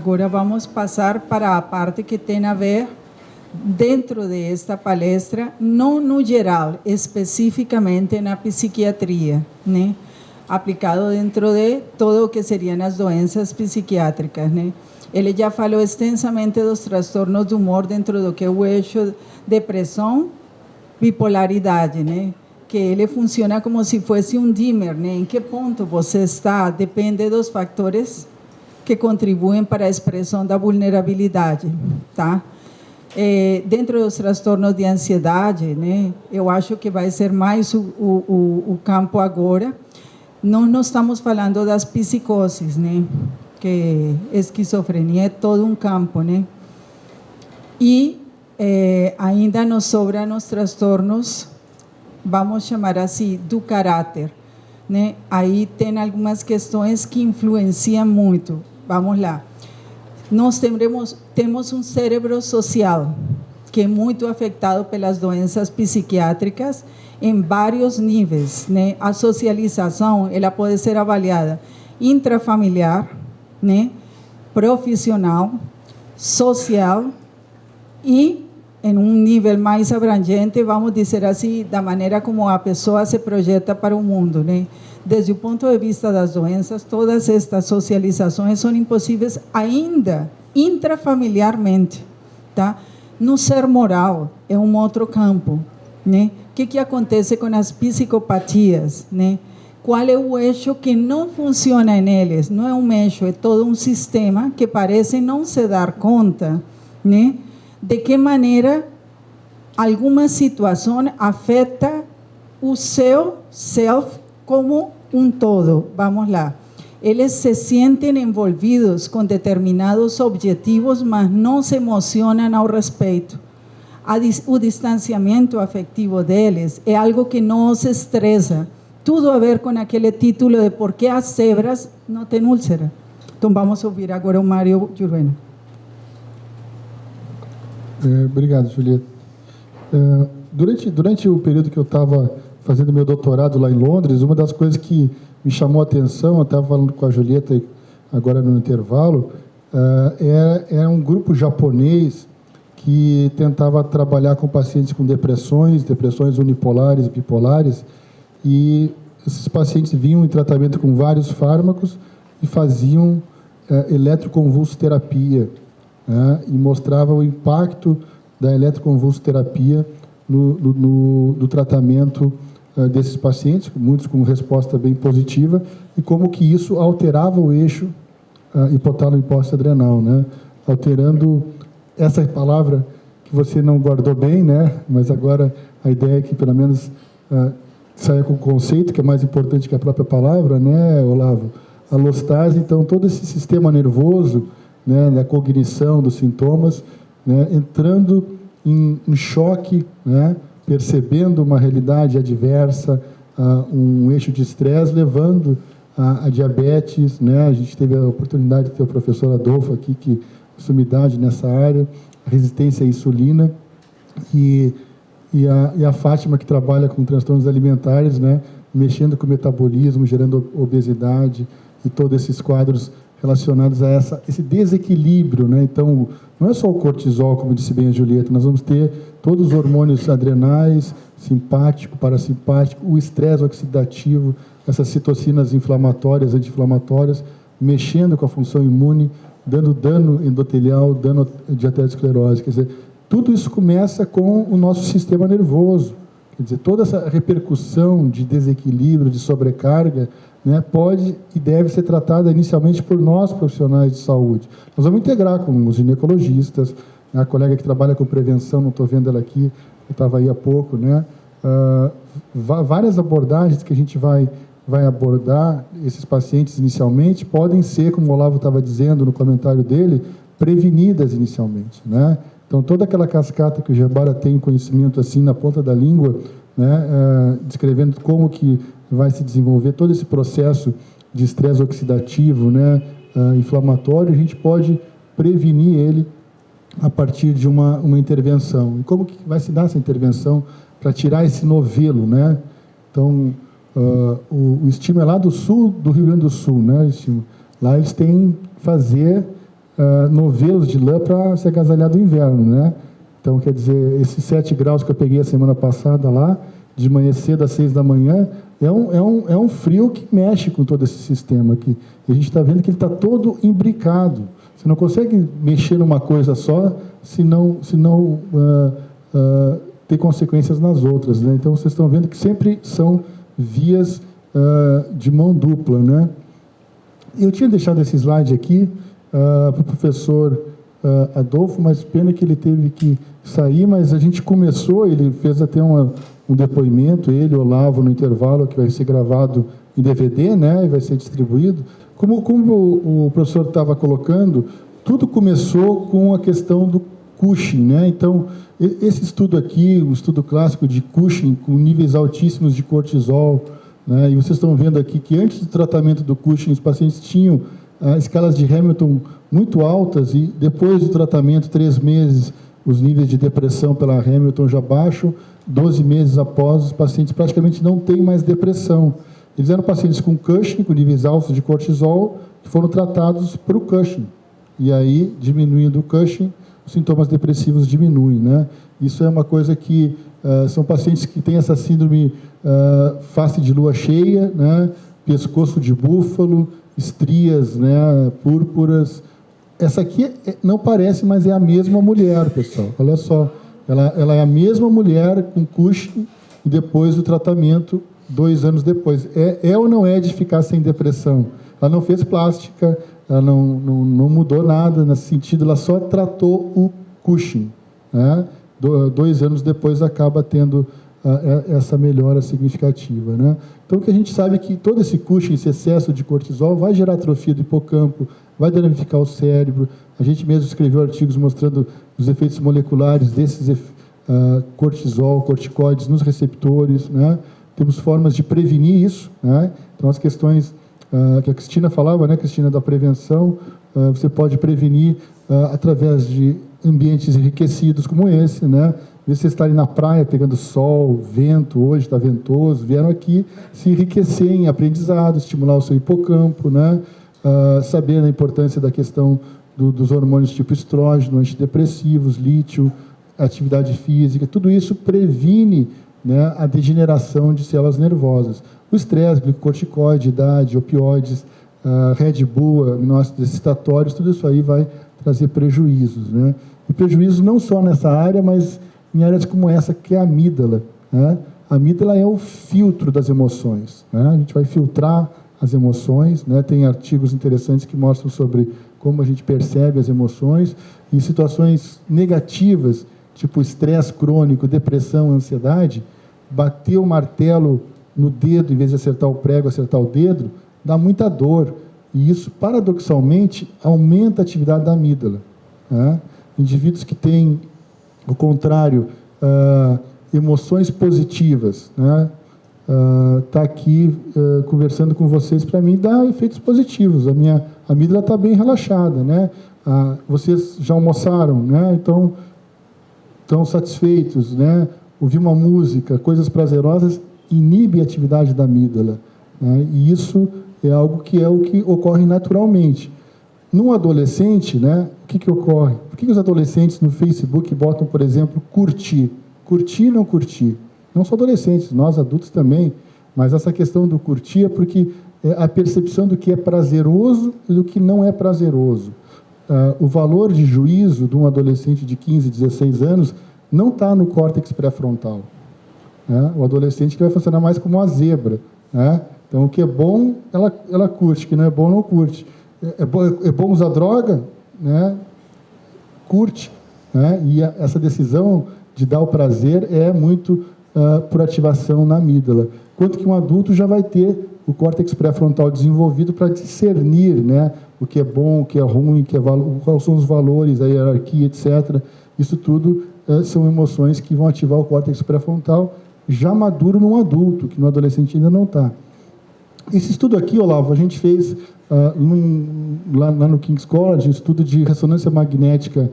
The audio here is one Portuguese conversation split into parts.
Agora vamos passar para a parte que tem a ver dentro desta palestra, não no geral, especificamente na psiquiatria, né? Aplicado dentro de todo o que seriam as doenças psiquiátricas, né? Ele já falou extensamente dos transtornos do humor dentro do que é o eixo depressão, bipolaridade, né? Que ele funciona como se fosse um dimmer, né? Em que ponto você está depende dos fatores que contribuem para a expressão da vulnerabilidade, tá? Dentro dos transtornos de ansiedade, né? Eu acho que vai ser mais o campo agora. Não estamos falando das psicoses, né? Que esquizofrenia é todo um campo, né? E ainda nos sobram os transtornos, vamos chamar assim, do caráter, né? Aí tem algumas questões que influenciam muito. Vamos lá. Nós temos um cérebro social que é muito afetado pelas doenças psiquiátricas em vários níveis, né? A socialização, ela pode ser avaliada intrafamiliar, né? Profissional, social e em um nível mais abrangente, vamos dizer assim, da maneira como a pessoa se projeta para o mundo, né? Desde o ponto de vista das doenças, todas estas socializações são impossíveis ainda intrafamiliarmente, tá? No ser moral é um outro campo, né? O que acontece com as psicopatias, né? Qual é o eixo que não funciona neles? Não é um eixo, é todo um sistema que parece não se dar conta, né? De que maneira alguma situação afeta o seu self como um todo. Vamos lá. Eles se sentem envolvidos com determinados objetivos, mas não se emocionam ao respeito. O distanciamento afetivo deles é algo que não os estressa. Tudo a ver com aquele título de por que as zebras não têm úlcera. Então vamos ouvir agora o Mário Juruena. Obrigado, Julieta. Durante o período que eu estava fazendo meu doutorado lá em Londres, uma das coisas que me chamou a atenção, eu estava falando com a Julieta agora no intervalo, é um grupo japonês que tentava trabalhar com pacientes com depressões unipolares, bipolares, e esses pacientes vinham em tratamento com vários fármacos e faziam eletroconvulsoterapia, né, e mostrava o impacto da eletroconvulsoterapia no tratamento desses pacientes, muitos com resposta bem positiva, e como que isso alterava o eixo hipotálamo hipófise adrenal, né, alterando essa palavra que você não guardou bem, né, mas agora a ideia é que pelo menos saia com o conceito, que é mais importante que a própria palavra, né, Olavo? Alostase, então, todo esse sistema nervoso, né, da cognição dos sintomas, né, entrando em choque, né, percebendo uma realidade adversa, um eixo de estresse, levando a diabetes, né? A gente teve a oportunidade de ter o professor Adolfo aqui, que sumidade nessa área, a resistência à insulina, e a Fátima, que trabalha com transtornos alimentares, né, mexendo com o metabolismo, gerando obesidade e todos esses quadros relacionados a esse desequilíbrio, né? Então, não é só o cortisol, como disse bem a Julieta, nós vamos ter todos os hormônios adrenais, simpático, parasimpático, o estresse oxidativo, essas citocinas inflamatórias, anti-inflamatórias, mexendo com a função imune, dando dano endotelial, dano de aterosclerose. Quer dizer, tudo isso começa com o nosso sistema nervoso. Quer dizer, toda essa repercussão de desequilíbrio, de sobrecarga, né, pode e deve ser tratada inicialmente por nós, profissionais de saúde. Nós vamos integrar com os ginecologistas, né, a colega que trabalha com prevenção, não estou vendo ela aqui, eu estava aí há pouco, né, várias abordagens que a gente vai abordar esses pacientes inicialmente, podem ser, como o Olavo estava dizendo no comentário dele, prevenidas inicialmente, né? Então, toda aquela cascata que o Gebara tem conhecimento assim na ponta da língua, né, descrevendo como que vai se desenvolver todo esse processo de estresse oxidativo, né, inflamatório, a gente pode prevenir ele a partir de uma intervenção. E como que vai se dar essa intervenção para tirar esse novelo, né? Então, o estímulo é lá do sul do Rio Grande do Sul, né? Lá eles têm que fazer novelos de lã para se agasalhar do inverno, né? Então, quer dizer, esses 7 graus que eu peguei a semana passada lá, de manhã cedo às 6 da manhã, é um frio que mexe com todo esse sistema aqui. E a gente está vendo que ele está todo imbricado. Você não consegue mexer numa coisa só se não ter consequências nas outras, né? Então, vocês estão vendo que sempre são vias de mão dupla, né? Eu tinha deixado esse slide aqui para o professor Adolfo, mas pena que ele teve que sair, mas a gente começou, ele fez até um depoimento, ele, Olavo, no intervalo, que vai ser gravado em DVD, né, e vai ser distribuído. Como o professor estava colocando, tudo começou com a questão do Cushing, né? Então, esse estudo aqui, o estudo clássico de Cushing, com níveis altíssimos de cortisol, né? E vocês estão vendo aqui que antes do tratamento do Cushing, os pacientes tinham escalas de Hamilton muito altas e depois do tratamento, 3 meses, os níveis de depressão pela Hamilton já baixam, 12 meses após, os pacientes praticamente não têm mais depressão. Eles eram pacientes com Cushing, com níveis altos de cortisol, que foram tratados para o Cushing. E aí, diminuindo o Cushing, os sintomas depressivos diminuem, né? Isso é uma coisa que são pacientes que têm essa síndrome face de lua cheia, né? Pescoço de búfalo, estrias, né? Púrpuras. Essa aqui não parece, mas é a mesma mulher, pessoal. Olha só, ela é a mesma mulher com Cushing e depois do tratamento, 2 anos depois. É ou não é de ficar sem depressão? Ela não fez plástica, ela não mudou nada nesse sentido, ela só tratou o Cushing, né? 2 anos depois acaba tendo essa melhora significativa, né? Então, o que a gente sabe é que todo esse Cushing, esse excesso de cortisol, vai gerar atrofia do hipocampo, vai danificar o cérebro. A gente mesmo escreveu artigos mostrando os efeitos moleculares desses cortisol, corticoides nos receptores, né? Temos formas de prevenir isso, né? Então, as questões que a Cristina falava, né, Cristina, da prevenção, você pode prevenir através de ambientes enriquecidos como esse, né? Vocês estarem na praia pegando sol, vento, hoje está ventoso, vieram aqui se enriquecer em aprendizado, estimular o seu hipocampo, né? Saber a importância da questão dos hormônios tipo estrógeno, antidepressivos, lítio, atividade física, tudo isso previne, né, a degeneração de células nervosas. O estresse, glicocorticoide, idade, opioides, Red Bull, aminoácidos excitatórios, tudo isso aí vai trazer prejuízos, né? E prejuízos não só nessa área, mas em áreas como essa, que é a amígdala, né? A amígdala é o filtro das emoções, né? A gente vai filtrar as emoções, né? Tem artigos interessantes que mostram sobre como a gente percebe as emoções. Em situações negativas, tipo estresse crônico, depressão, ansiedade, bater o martelo no dedo, em vez de acertar o prego, acertar o dedo, dá muita dor. E isso, paradoxalmente, aumenta a atividade da amígdala, né? Indivíduos que têm, o contrário, emoções positivas, né? Tá aqui conversando com vocês, para mim, dá efeitos positivos. A minha amígdala está bem relaxada, né? Vocês já almoçaram, né? Então, estão satisfeitos, né? Ouvir uma música, coisas prazerosas, inibe a atividade da amígdala, né? E isso é algo que ocorre naturalmente. Num adolescente, né, o que ocorre? Por que os adolescentes no Facebook botam, por exemplo, curtir? Curtir e não curtir? Não só adolescentes, nós adultos também, mas essa questão do curtir é porque é a percepção do que é prazeroso e do que não é prazeroso. O valor de juízo de um adolescente de 15, 16 anos não está no córtex pré-frontal, né? O adolescente que vai funcionar mais como uma zebra, né? Então, o que é bom, ela curte, o que não é bom, não curte. É bom usar droga, né? Curte, né? E essa decisão de dar o prazer é muito por ativação na amígdala. Enquanto que um adulto já vai ter o córtex pré-frontal desenvolvido para discernir, né, o que é bom, o que é ruim, quais são os valores, a hierarquia, etc. Isso tudo são emoções que vão ativar o córtex pré-frontal já maduro num adulto, que no adolescente ainda não está. Esse estudo aqui, Olavo, a gente fez lá no King's College, um estudo de ressonância magnética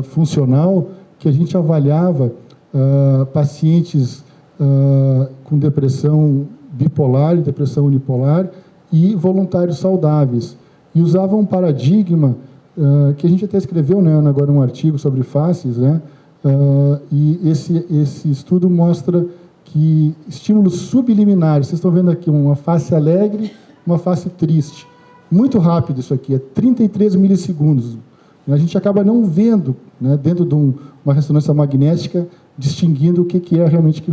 funcional, que a gente avaliava pacientes com depressão bipolar e depressão unipolar e voluntários saudáveis. E usava um paradigma que a gente até escreveu, né, Ana, agora um artigo sobre faces, né, e esse estudo mostra que estímulos subliminares, vocês estão vendo aqui uma face alegre, uma face triste. Muito rápido isso aqui, é 33 milissegundos. A gente acaba não vendo, né, dentro de uma ressonância magnética, distinguindo o que é realmente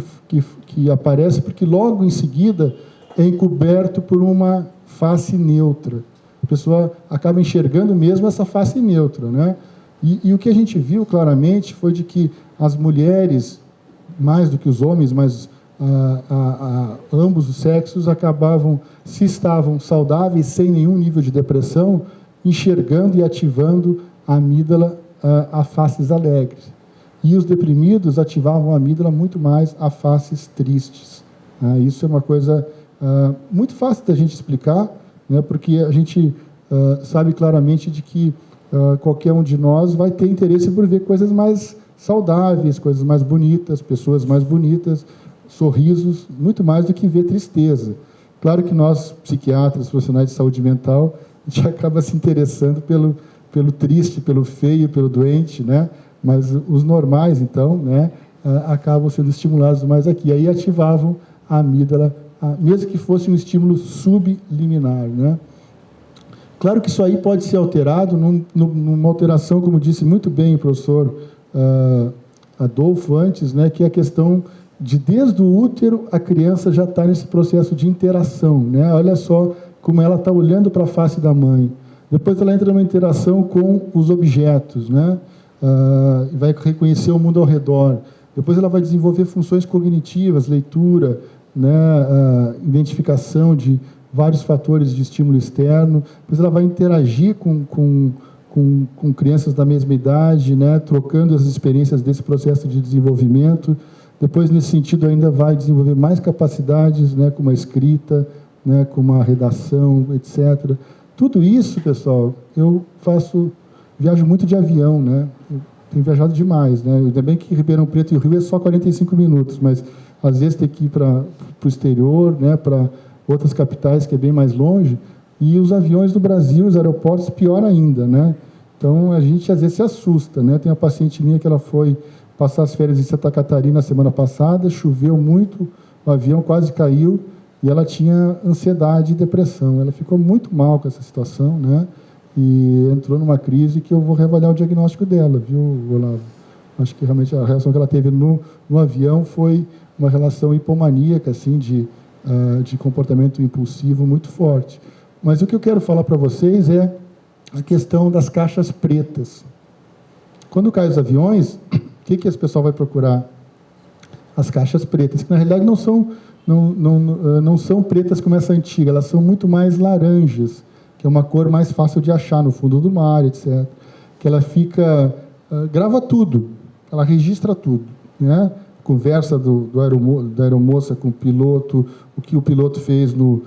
que aparece, porque logo em seguida é encoberto por uma face neutra. A pessoa acaba enxergando mesmo essa face neutra, né? E o que a gente viu claramente foi de que as mulheres, mais do que os homens, mas ambos os sexos acabavam, se estavam saudáveis, sem nenhum nível de depressão, enxergando e ativando a amígdala a faces alegres. E os deprimidos ativavam a amígdala muito mais a faces tristes. Isso é uma coisa muito fácil da gente explicar, né, porque a gente sabe claramente de que qualquer um de nós vai ter interesse por ver coisas mais saudáveis, coisas mais bonitas, pessoas mais bonitas, sorrisos, muito mais do que ver tristeza. Claro que nós, psiquiatras, profissionais de saúde mental, a gente acaba se interessando pelo triste, pelo feio, pelo doente, né? Mas os normais, então, né, acabam sendo estimulados mais aqui. Aí ativavam a amígdala, mesmo que fosse um estímulo subliminar, né? Claro que isso aí pode ser alterado numa alteração, como disse muito bem o professor Adolfo antes, né, que é a questão de, desde o útero, a criança já está nesse processo de interação, né? Olha só como ela está olhando para a face da mãe. Depois ela entra numa interação com os objetos, né? Vai reconhecer o mundo ao redor. Depois ela vai desenvolver funções cognitivas, leitura, né? Identificação de vários fatores de estímulo externo. Depois ela vai interagir com crianças da mesma idade, né? Trocando as experiências desse processo de desenvolvimento. Depois, nesse sentido, ainda vai desenvolver mais capacidades, né? Como a escrita, né? Como a redação, etc. Tudo isso, pessoal, eu viajo muito de avião, né? Eu tenho viajado demais, né? Ainda bem que Ribeirão Preto e Rio é só 45 minutos, mas às vezes tem que ir para o exterior, né? Para outras capitais que é bem mais longe, e os aviões do Brasil, os aeroportos, pior ainda, né? Então, a gente às vezes se assusta, né? Tem uma paciente minha que ela foi passar as férias em Santa Catarina semana passada, choveu muito, o avião quase caiu, e ela tinha ansiedade e depressão. Ela ficou muito mal com essa situação, né? E entrou numa crise que eu vou reavaliar o diagnóstico dela, viu, Olavo? Acho que realmente a reação que ela teve no avião foi uma relação hipomaníaca, assim, de comportamento impulsivo muito forte. Mas o que eu quero falar para vocês é a questão das caixas pretas. Quando caem os aviões, o que esse pessoal vai procurar? As caixas pretas, que na realidade não são pretas como essa antiga, elas são muito mais laranjas, que é uma cor mais fácil de achar no fundo do mar, etc. Que ela fica, grava tudo, ela registra tudo, né? Conversa da aeromoça com o piloto, o que o piloto fez no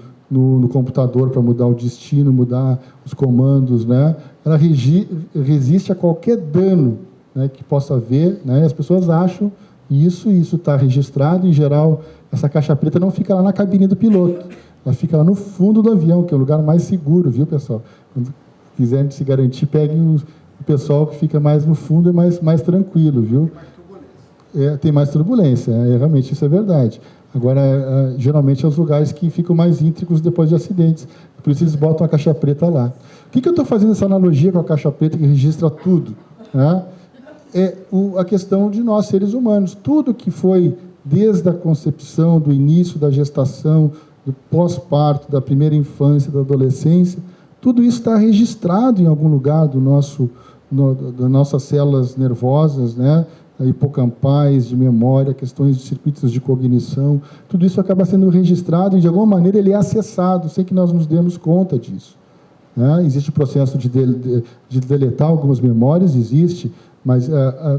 computador para mudar o destino, mudar os comandos, né? Ela resiste a qualquer dano, né, que possa haver, né? E as pessoas acham isso está registrado. Em geral, essa caixa preta não fica lá na cabine do piloto, ela fica lá no fundo do avião, que é o lugar mais seguro, viu, pessoal? Quando quiserem se garantir, peguem o pessoal que fica mais no fundo, é mais tranquilo, viu? Tem mais turbulência, realmente isso é verdade. Agora, geralmente, é os lugares que ficam mais íntegros depois de acidentes. Por isso, eles botam a caixa preta lá. O que eu estou fazendo essa analogia com a caixa preta que registra tudo? Né? É a questão de nós, seres humanos. Tudo que foi, desde a concepção, do início da gestação, do pós-parto, da primeira infância, da adolescência, tudo isso está registrado em algum lugar das nossas células nervosas, né? Hipocampais, de memória, questões de circuitos de cognição, tudo isso acaba sendo registrado e, de alguma maneira, ele é acessado, sem que nós nos demos conta disso. Né? Existe o processo de deletar algumas memórias, mas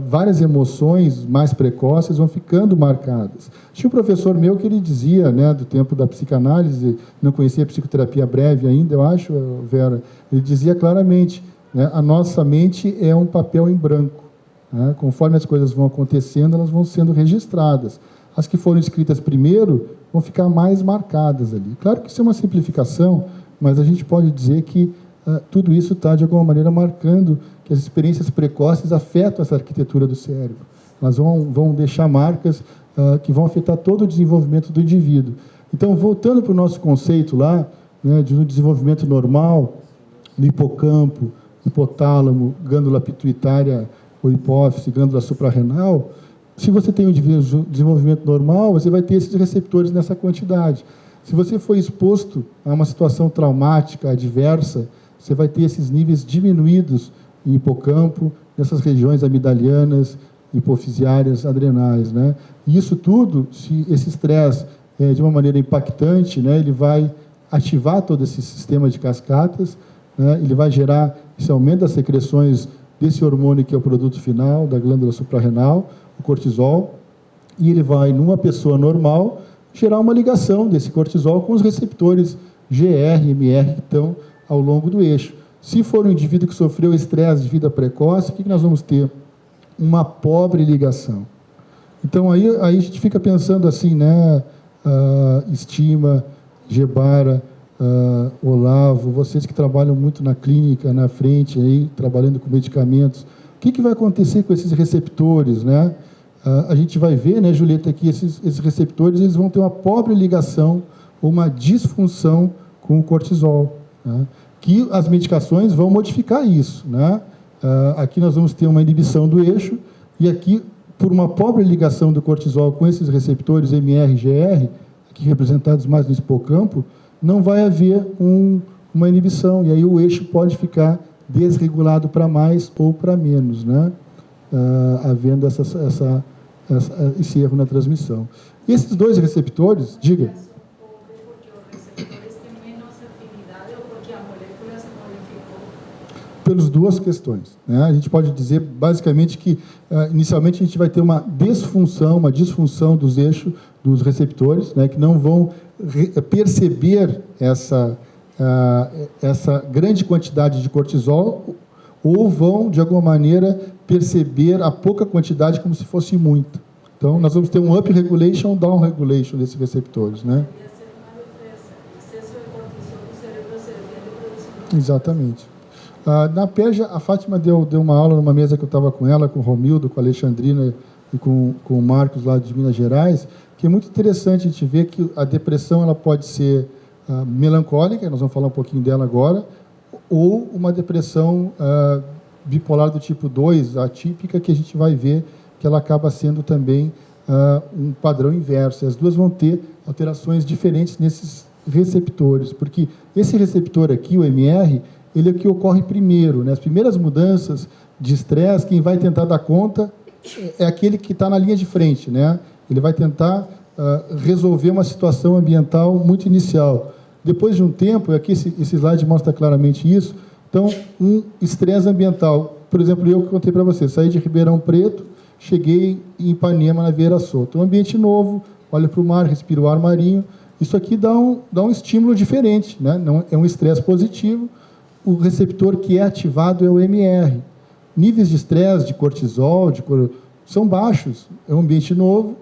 várias emoções mais precoces vão ficando marcadas. Tinha um professor meu que ele dizia, né, do tempo da psicanálise, não conhecia a psicoterapia breve ainda, eu acho, Vera, ele dizia claramente, né, a nossa mente é um papel em branco. Conforme as coisas vão acontecendo, elas vão sendo registradas. As que foram escritas primeiro vão ficar mais marcadas ali. Claro que isso é uma simplificação, mas a gente pode dizer que tudo isso está, de alguma maneira, marcando que as experiências precoces afetam essa arquitetura do cérebro. Elas vão deixar marcas que vão afetar todo o desenvolvimento do indivíduo. Então, voltando para o nosso conceito lá, né, de um desenvolvimento normal, no hipocampo, hipotálamo, glândula pituitária ou hipófise, glândula suprarrenal, se você tem um desenvolvimento normal, você vai ter esses receptores nessa quantidade. Se você for exposto a uma situação traumática, adversa, você vai ter esses níveis diminuídos em hipocampo, nessas regiões amidalianas, hipofisiárias, adrenais, né? E isso tudo, se esse estresse de uma maneira impactante, né, ele vai ativar todo esse sistema de cascatas, né, ele vai gerar esse aumento das secreções desse hormônio que é o produto final da glândula suprarrenal, o cortisol, e ele vai, numa pessoa normal, gerar uma ligação desse cortisol com os receptores GR, MR que estão ao longo do eixo. Se for um indivíduo que sofreu estresse de vida precoce, o que nós vamos ter? Uma pobre ligação. Então, aí a gente fica pensando assim, né, Estima, Gebara, Olavo, vocês que trabalham muito na clínica, na frente, aí, trabalhando com medicamentos, o que vai acontecer com esses receptores, né? A gente vai ver, né, Julieta, que esses receptores eles vão ter uma pobre ligação ou uma disfunção com o cortisol, né? Que as medicações vão modificar isso, né? Aqui nós vamos ter uma inibição do eixo e aqui, por uma pobre ligação do cortisol com esses receptores MR e GR, aqui representados mais no hipocampo, não vai haver uma inibição, e aí o eixo pode ficar desregulado para mais ou para menos, né? Havendo esse erro na transmissão. E esses dois receptores, diga. Pelas duas questões, né? A gente pode dizer, basicamente, que inicialmente a gente vai ter uma disfunção dos eixos, dos receptores, né, que não vão perceber essa grande quantidade de cortisol ou vão, de alguma maneira, perceber a pouca quantidade como se fosse muita. Então, nós vamos ter um up-regulation, down-regulation desses receptores, né? Exatamente. Na PERJA, a Fátima deu uma aula numa mesa que eu estava com ela, com o Romildo, com a Alexandrina e com o Marcos, lá de Minas Gerais, que é muito interessante a gente ver que a depressão ela pode ser melancólica, nós vamos falar um pouquinho dela agora, ou uma depressão bipolar do tipo 2, atípica, que a gente vai ver que ela acaba sendo também um padrão inverso. As duas vão ter alterações diferentes nesses receptores, porque esse receptor aqui, o MR, ele é o que ocorre primeiro, né? As primeiras mudanças de estresse, quem vai tentar dar conta é aquele que está na linha de frente, né? Ele vai tentar resolver uma situação ambiental muito inicial. Depois de um tempo, e aqui esse slide mostra claramente isso, então, um estresse ambiental, por exemplo, eu que contei para você, saí de Ribeirão Preto, cheguei em Ipanema, na Vieira Solta. Um ambiente novo, olho para o mar, respiro o ar marinho, isso aqui dá um estímulo diferente, né? Não, é um estresse positivo. O receptor que é ativado é o MR. Níveis de estresse, de cortisol, são baixos. É um ambiente novo.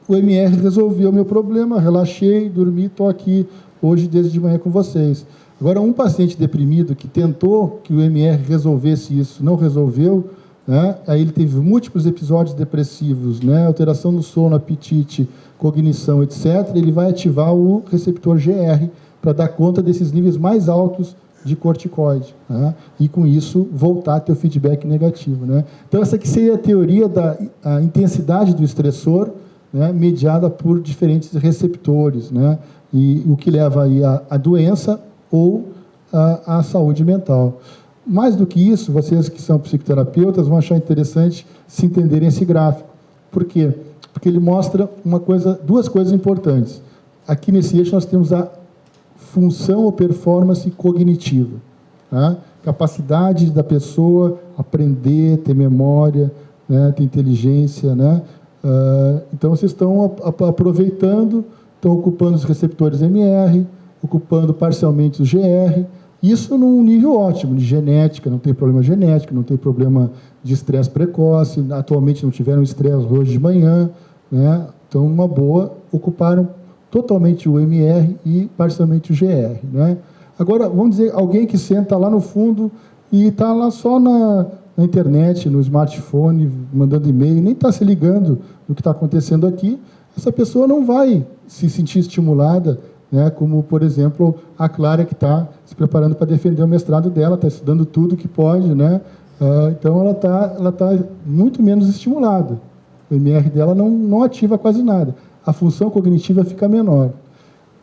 O MR resolveu o meu problema, relaxei, dormi, estou aqui hoje desde de manhã com vocês. Agora, um paciente deprimido que tentou que o MR resolvesse isso, não resolveu, né? Aí ele teve múltiplos episódios depressivos, né? Alteração no sono, apetite, cognição, etc. Ele vai ativar o receptor GR para dar conta desses níveis mais altos de corticoide, né? E com isso voltar a ter o feedback negativo, né? Então essa aqui seria a teoria da intensidade do estressor, né, mediada por diferentes receptores, né? E o que leva aí à doença ou à saúde mental. Mais do que isso, vocês que são psicoterapeutas vão achar interessante se entenderem esse gráfico. Por quê? Porque ele mostra duas coisas importantes. Aqui nesse eixo nós temos a função ou performance cognitiva, tá? Capacidade da pessoa aprender, ter memória, né, ter inteligência, né? Então, vocês estão aproveitando, estão ocupando os receptores MR, ocupando parcialmente os GR, isso num nível ótimo, de genética, não tem problema genético, não tem problema de estresse precoce, atualmente não tiveram estresse hoje de manhã, né? Então, uma boa, ocuparam totalmente o MR e parcialmente o GR, né? Agora, vamos dizer, alguém que senta lá no fundo e está lá só na internet, no smartphone, mandando e-mail, nem está se ligando no que está acontecendo aqui, essa pessoa não vai se sentir estimulada, né, como, por exemplo, a Clara, que está se preparando para defender o mestrado dela, está estudando tudo que pode, né? Então, ela tá muito menos estimulada. O MR dela não ativa quase nada. A função cognitiva fica menor.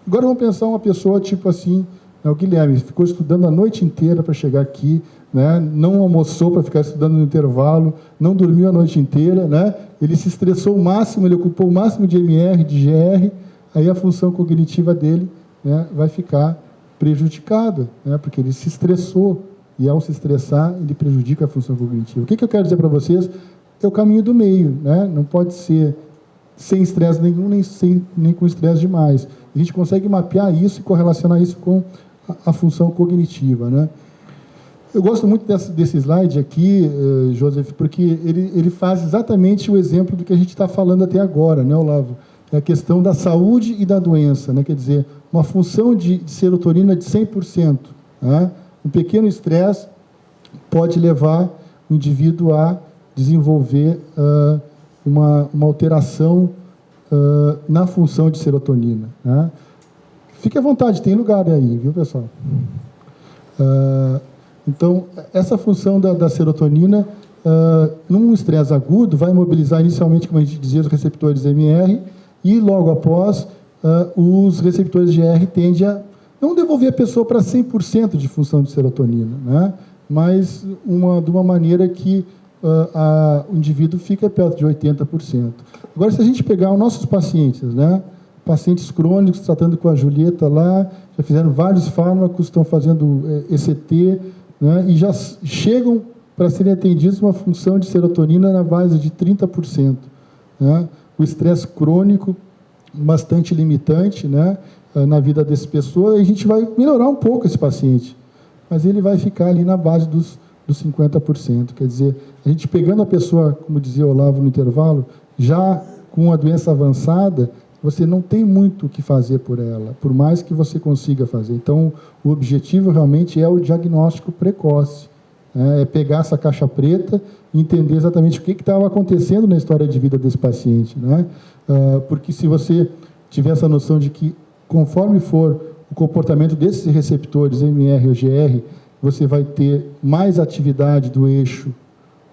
Agora, vamos pensar uma pessoa tipo assim, o Guilherme, ficou estudando a noite inteira para chegar aqui, né? Não almoçou para ficar estudando no intervalo, não dormiu a noite inteira, né? Ele se estressou o máximo, ele ocupou o máximo de MR, de GR, aí a função cognitiva dele, né, vai ficar prejudicada, né? Porque ele se estressou, e ao se estressar, ele prejudica a função cognitiva. O que eu quero dizer para vocês? É o caminho do meio, né? Não pode ser sem estresse nenhum, nem com estresse demais. A gente consegue mapear isso e correlacionar isso com a função cognitiva, né? Eu gosto muito desse slide aqui, Joseph, porque ele faz exatamente o exemplo do que a gente está falando até agora, né, Olavo? É a questão da saúde e da doença, né? Quer dizer, uma função de serotonina de 100%. Né? Um pequeno estresse pode levar o indivíduo a desenvolver uma alteração na função de serotonina. Né? Fique à vontade, tem lugar aí, viu, pessoal? Então, essa função da serotonina, num estresse agudo, vai mobilizar inicialmente, como a gente dizia, os receptores MR, e logo após, os receptores GR tendem a não devolver a pessoa para 100% de função de serotonina, né? Mas de uma maneira que o indivíduo fica perto de 80%. Agora, se a gente pegar os nossos pacientes, né? Pacientes crônicos, tratando com a Julieta lá, já fizeram vários fármacos, estão fazendo ECT, né? E já chegam para serem atendidos uma função de serotonina na base de 30%. Né? O estresse crônico, bastante limitante, né? Na vida dessa pessoa, e a gente vai melhorar um pouco esse paciente, mas ele vai ficar ali na base dos 50%. Quer dizer, a gente pegando a pessoa, como dizia o Olavo no intervalo, já com a doença avançada, você não tem muito o que fazer por ela, por mais que você consiga fazer. Então, o objetivo realmente é o diagnóstico precoce, né? É pegar essa caixa preta e entender exatamente o que estava acontecendo na história de vida desse paciente, né? Porque se você tiver essa noção de que, conforme for o comportamento desses receptores, MR ou GR, você vai ter mais atividade do eixo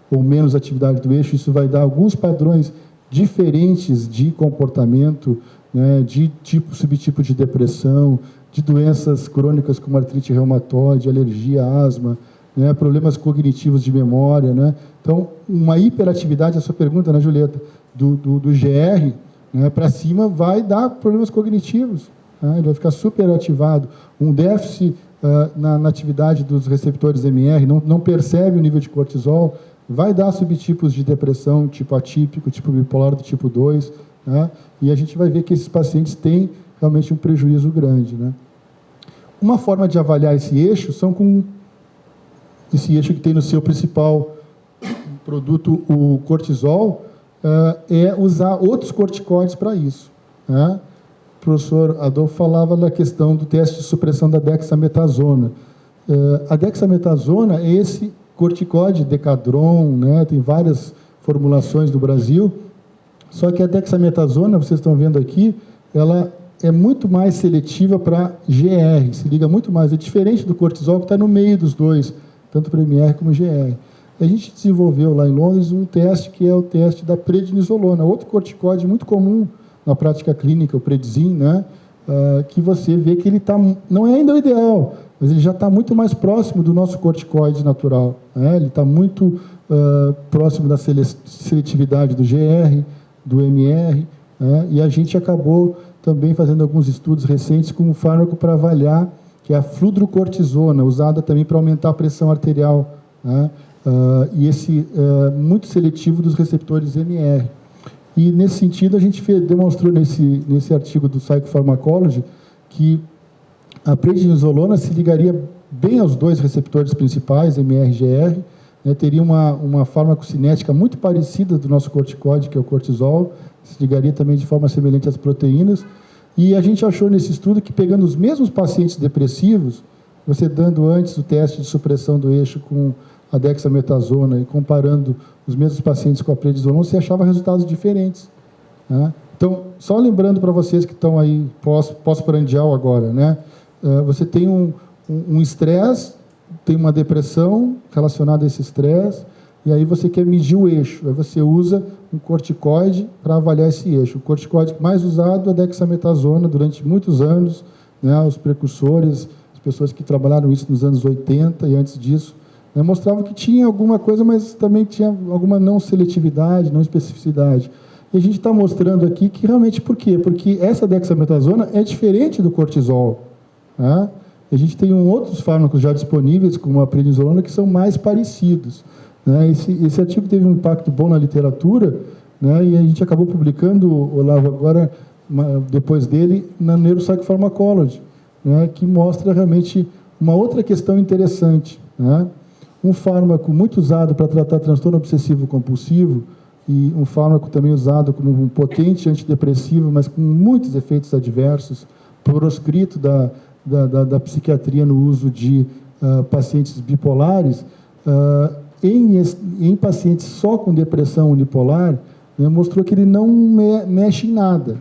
ou menos atividade do eixo, isso vai dar alguns padrões diferentes de comportamento, né, de subtipo de depressão, de doenças crônicas como artrite reumatoide, alergia, asma, né, problemas cognitivos de memória, né? Então, uma hiperatividade, a sua pergunta, né, Julieta, do GR, né, para cima vai dar problemas cognitivos, né? Ele vai ficar superativado. Um déficit na atividade dos receptores MR, não percebe o nível de cortisol, vai dar subtipos de depressão, tipo atípico, tipo bipolar do tipo 2, né? E a gente vai ver que esses pacientes têm realmente um prejuízo grande, né? Uma forma de avaliar esse eixo são com esse eixo que tem no seu principal produto, o cortisol, é usar outros corticoides para isso, né? O professor Adolfo falava da questão do teste de supressão da dexametasona. A dexametasona é esse corticoide Decadron, né? Tem várias formulações do Brasil, só que a dexametasona, vocês estão vendo aqui, ela é muito mais seletiva para GR, se liga muito mais, é diferente do cortisol que está no meio dos dois, tanto para MR como GR. A gente desenvolveu lá em Londres um teste que é o teste da prednisolona, outro corticoide muito comum na prática clínica, o Predzin, né? Que você vê que ele não é ainda o ideal, mas ele já está muito mais próximo do nosso corticoide natural, né? Ele está muito próximo da seletividade do GR, do MR, né? E a gente acabou também fazendo alguns estudos recentes com um fármaco para avaliar, que é a fludrocortisona, usada também para aumentar a pressão arterial, né? E esse muito seletivo dos receptores MR. E, nesse sentido, a gente demonstrou nesse artigo do Psychopharmacology que a prednisolona se ligaria bem aos dois receptores principais, MR e GR, né, teria uma farmacocinética muito parecida do nosso corticoide, que é o cortisol, se ligaria também de forma semelhante às proteínas, e a gente achou nesse estudo que, pegando os mesmos pacientes depressivos, você dando antes o teste de supressão do eixo com a dexametasona e comparando os mesmos pacientes com a prednisolona, você achava resultados diferentes, né? Então, só lembrando para vocês que estão aí pós-prandial agora, né? Você tem um estresse, tem uma depressão relacionada a esse estresse, e aí você quer medir o eixo. Aí você usa um corticoide para avaliar esse eixo. O corticoide mais usado é a dexametasona durante muitos anos, né? Os precursores, as pessoas que trabalharam isso nos anos 80 e antes disso, né, mostravam que tinha alguma coisa, mas também tinha alguma não seletividade, não especificidade. E a gente está mostrando aqui que realmente, por quê? Porque essa dexametasona é diferente do cortisol, né? A gente tem outros fármacos já disponíveis, como a prednisolona, que são mais parecidos, né? Esse artigo teve um impacto bom na literatura, né? E a gente acabou publicando, Olavo, agora, depois dele, na Neuropsychopharmacology, né? Que mostra realmente uma outra questão interessante, né? Um fármaco muito usado para tratar transtorno obsessivo-compulsivo, e um fármaco também usado como um potente antidepressivo, mas com muitos efeitos adversos, proscrito da psiquiatria no uso de pacientes bipolares, em pacientes só com depressão unipolar, né, mostrou que ele não mexe em nada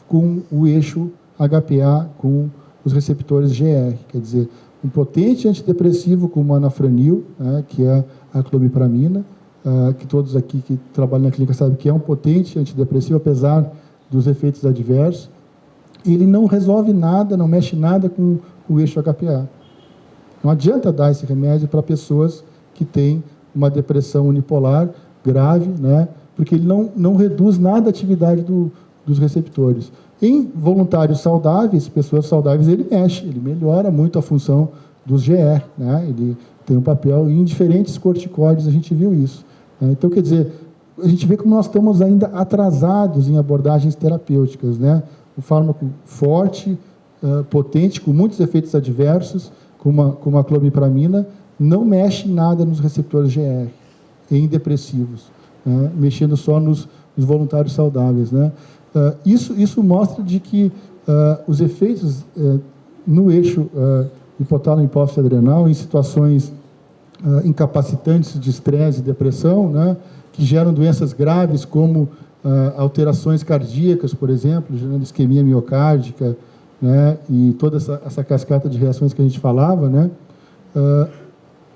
com o eixo HPA, com os receptores GR. Quer dizer, um potente antidepressivo como a anafranil, né, que é a clomipramina, que todos aqui que trabalham na clínica sabem que é um potente antidepressivo, apesar dos efeitos adversos. Ele não resolve nada, não mexe nada com o eixo HPA. Não adianta dar esse remédio para pessoas que têm uma depressão unipolar grave, né, porque ele não reduz nada a atividade dos receptores. Em voluntários saudáveis, pessoas saudáveis, ele mexe, ele melhora muito a função dos GR, né, ele tem um papel em diferentes corticoides, a gente viu isso. Então, quer dizer, a gente vê como nós estamos ainda atrasados em abordagens terapêuticas, né? Um fármaco forte, potente, com muitos efeitos adversos, como a clomipramina, não mexe em nada nos receptores GR, em depressivos, né? Mexendo só nos voluntários saudáveis, né? Isso mostra de que os efeitos no eixo hipotálamo e hipófise adrenal, em situações incapacitantes de estresse e depressão, né, que geram doenças graves como alterações cardíacas, por exemplo, gerando isquemia miocárdica, né, e toda essa cascata de reações que a gente falava, né,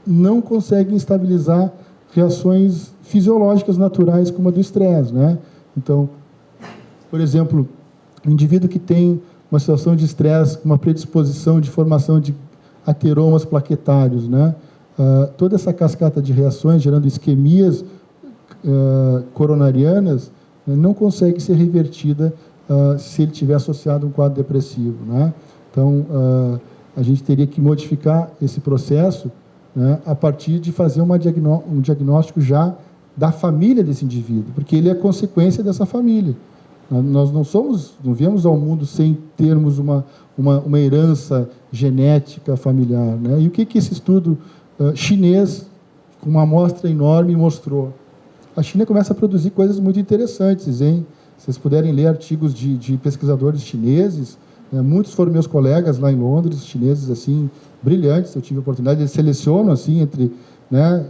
não conseguem estabilizar reações fisiológicas naturais como a do estresse, né? Então, por exemplo, o indivíduo que tem uma situação de estresse, uma predisposição de formação de ateromas plaquetários, né? Toda essa cascata de reações gerando isquemias coronarianas, né, não consegue ser revertida se ele tiver associado a um quadro depressivo, né? Então, a gente teria que modificar esse processo, né, a partir de fazer um diagnóstico já da família desse indivíduo, porque ele é consequência dessa família. Nós não viemos ao mundo sem termos uma herança genética familiar, né? E o que esse estudo chinês, com uma amostra enorme, mostrou? A China começa a produzir coisas muito interessantes, hein? Se vocês puderem ler artigos de pesquisadores chineses, né, muitos foram meus colegas lá em Londres, chineses assim brilhantes, eu tive a oportunidade, eles selecionam assim entre, né,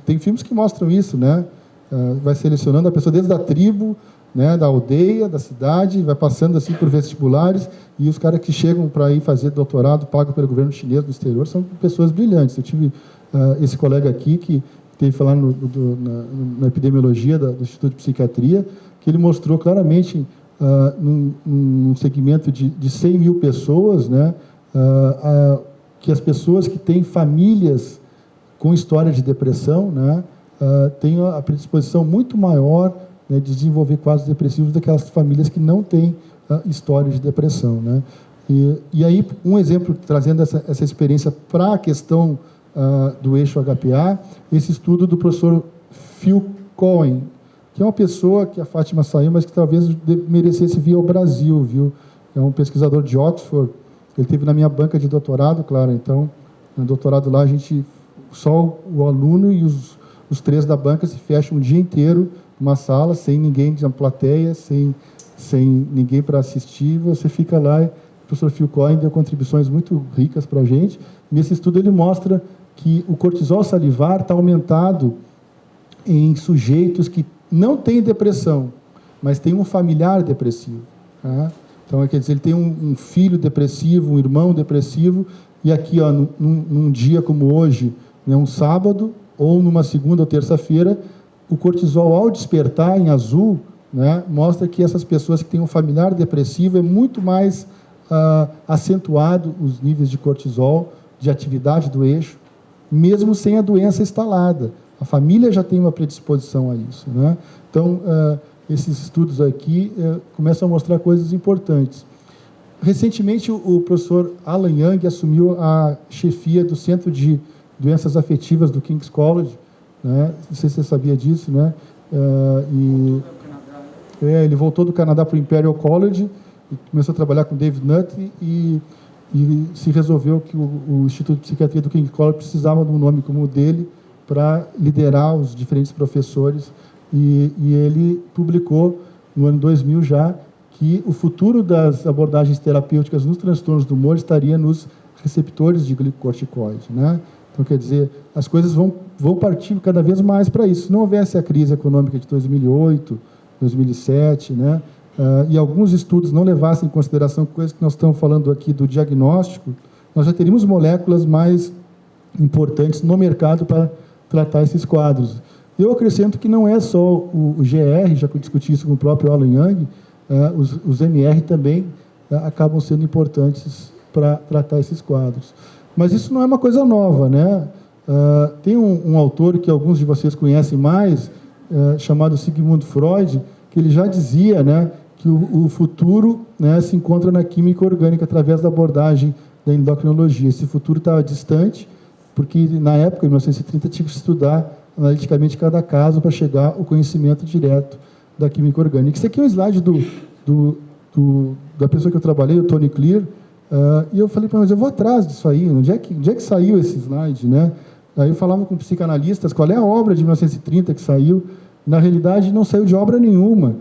tem filmes que mostram isso, né? Vai selecionando a pessoa desde a tribo, né, da aldeia, da cidade, vai passando assim por vestibulares, e os caras que chegam para ir fazer doutorado, pagam pelo governo chinês no exterior, são pessoas brilhantes. Eu tive esse colega aqui, que teve falar na epidemiologia do Instituto de Psiquiatria, que ele mostrou claramente, num segmento de 100 mil pessoas, né, que as pessoas que têm famílias com história de depressão, né, têm a predisposição muito maior, né, de desenvolver quadros depressivos daquelas famílias que não têm história de depressão, né? E aí, um exemplo, trazendo essa experiência para a questão do eixo HPA, esse estudo do professor Phil Cohen, que é uma pessoa que a Fátima saiu, mas que talvez merecesse vir ao Brasil, viu? É um pesquisador de Oxford, ele teve na minha banca de doutorado, claro, então, no doutorado lá, só o aluno e os três da banca se fecham um dia inteiro numa sala, sem ninguém na plateia, sem ninguém para assistir, você fica lá. O professor Phil Cohen deu contribuições muito ricas para a gente, Nesse estudo ele mostra que o cortisol salivar está aumentado em sujeitos que não têm depressão, mas têm um familiar depressivo. Tá? Então, quer dizer, ele tem um filho depressivo, um irmão depressivo, e aqui, ó, num dia como hoje, né, um sábado, ou numa segunda ou terça-feira, o cortisol, ao despertar em azul, né, mostra que essas pessoas que têm um familiar depressivo é muito mais acentuado os níveis de cortisol, de atividade do eixo, mesmo sem a doença instalada. A família já tem uma predisposição a isso, né? Então, esses estudos aqui começam a mostrar coisas importantes. Recentemente, o professor Alan Young assumiu a chefia do Centro de Doenças Afetivas do King's College, né? Não sei se você sabia disso, né? Ele voltou do Canadá para o Imperial College e começou a trabalhar com David Nutt e se resolveu que o Instituto de Psiquiatria do King's College precisava de um nome como o dele para liderar os diferentes professores, e ele publicou, no ano 2000 já, que o futuro das abordagens terapêuticas nos transtornos do humor estaria nos receptores de glicocorticoide, né? Então, quer dizer, as coisas vão partir cada vez mais para isso. Se não houvesse a crise econômica de 2008, 2007, né? E alguns estudos não levassem em consideração coisas que nós estamos falando aqui do diagnóstico, nós já teríamos moléculas mais importantes no mercado para tratar esses quadros. Eu acrescento que não é só o GR, já discuti isso com o próprio Alan Young, os MR também acabam sendo importantes para tratar esses quadros. Mas isso não é uma coisa nova, né? Tem um autor que alguns de vocês conhecem mais, chamado Sigmund Freud, que ele já dizia, né, que o futuro, né, se encontra na química orgânica através da abordagem da endocrinologia. Esse futuro estava distante, porque na época, em 1930, tinha que estudar analiticamente cada caso para chegar ao conhecimento direto da química orgânica. Isso aqui é um slide da pessoa que eu trabalhei, o Tony Clear, e eu falei, mas eu vou atrás disso aí, onde é que saiu esse slide, né? Aí eu falava com psicanalistas, qual é a obra de 1930 que saiu? Na realidade, não saiu de obra nenhuma,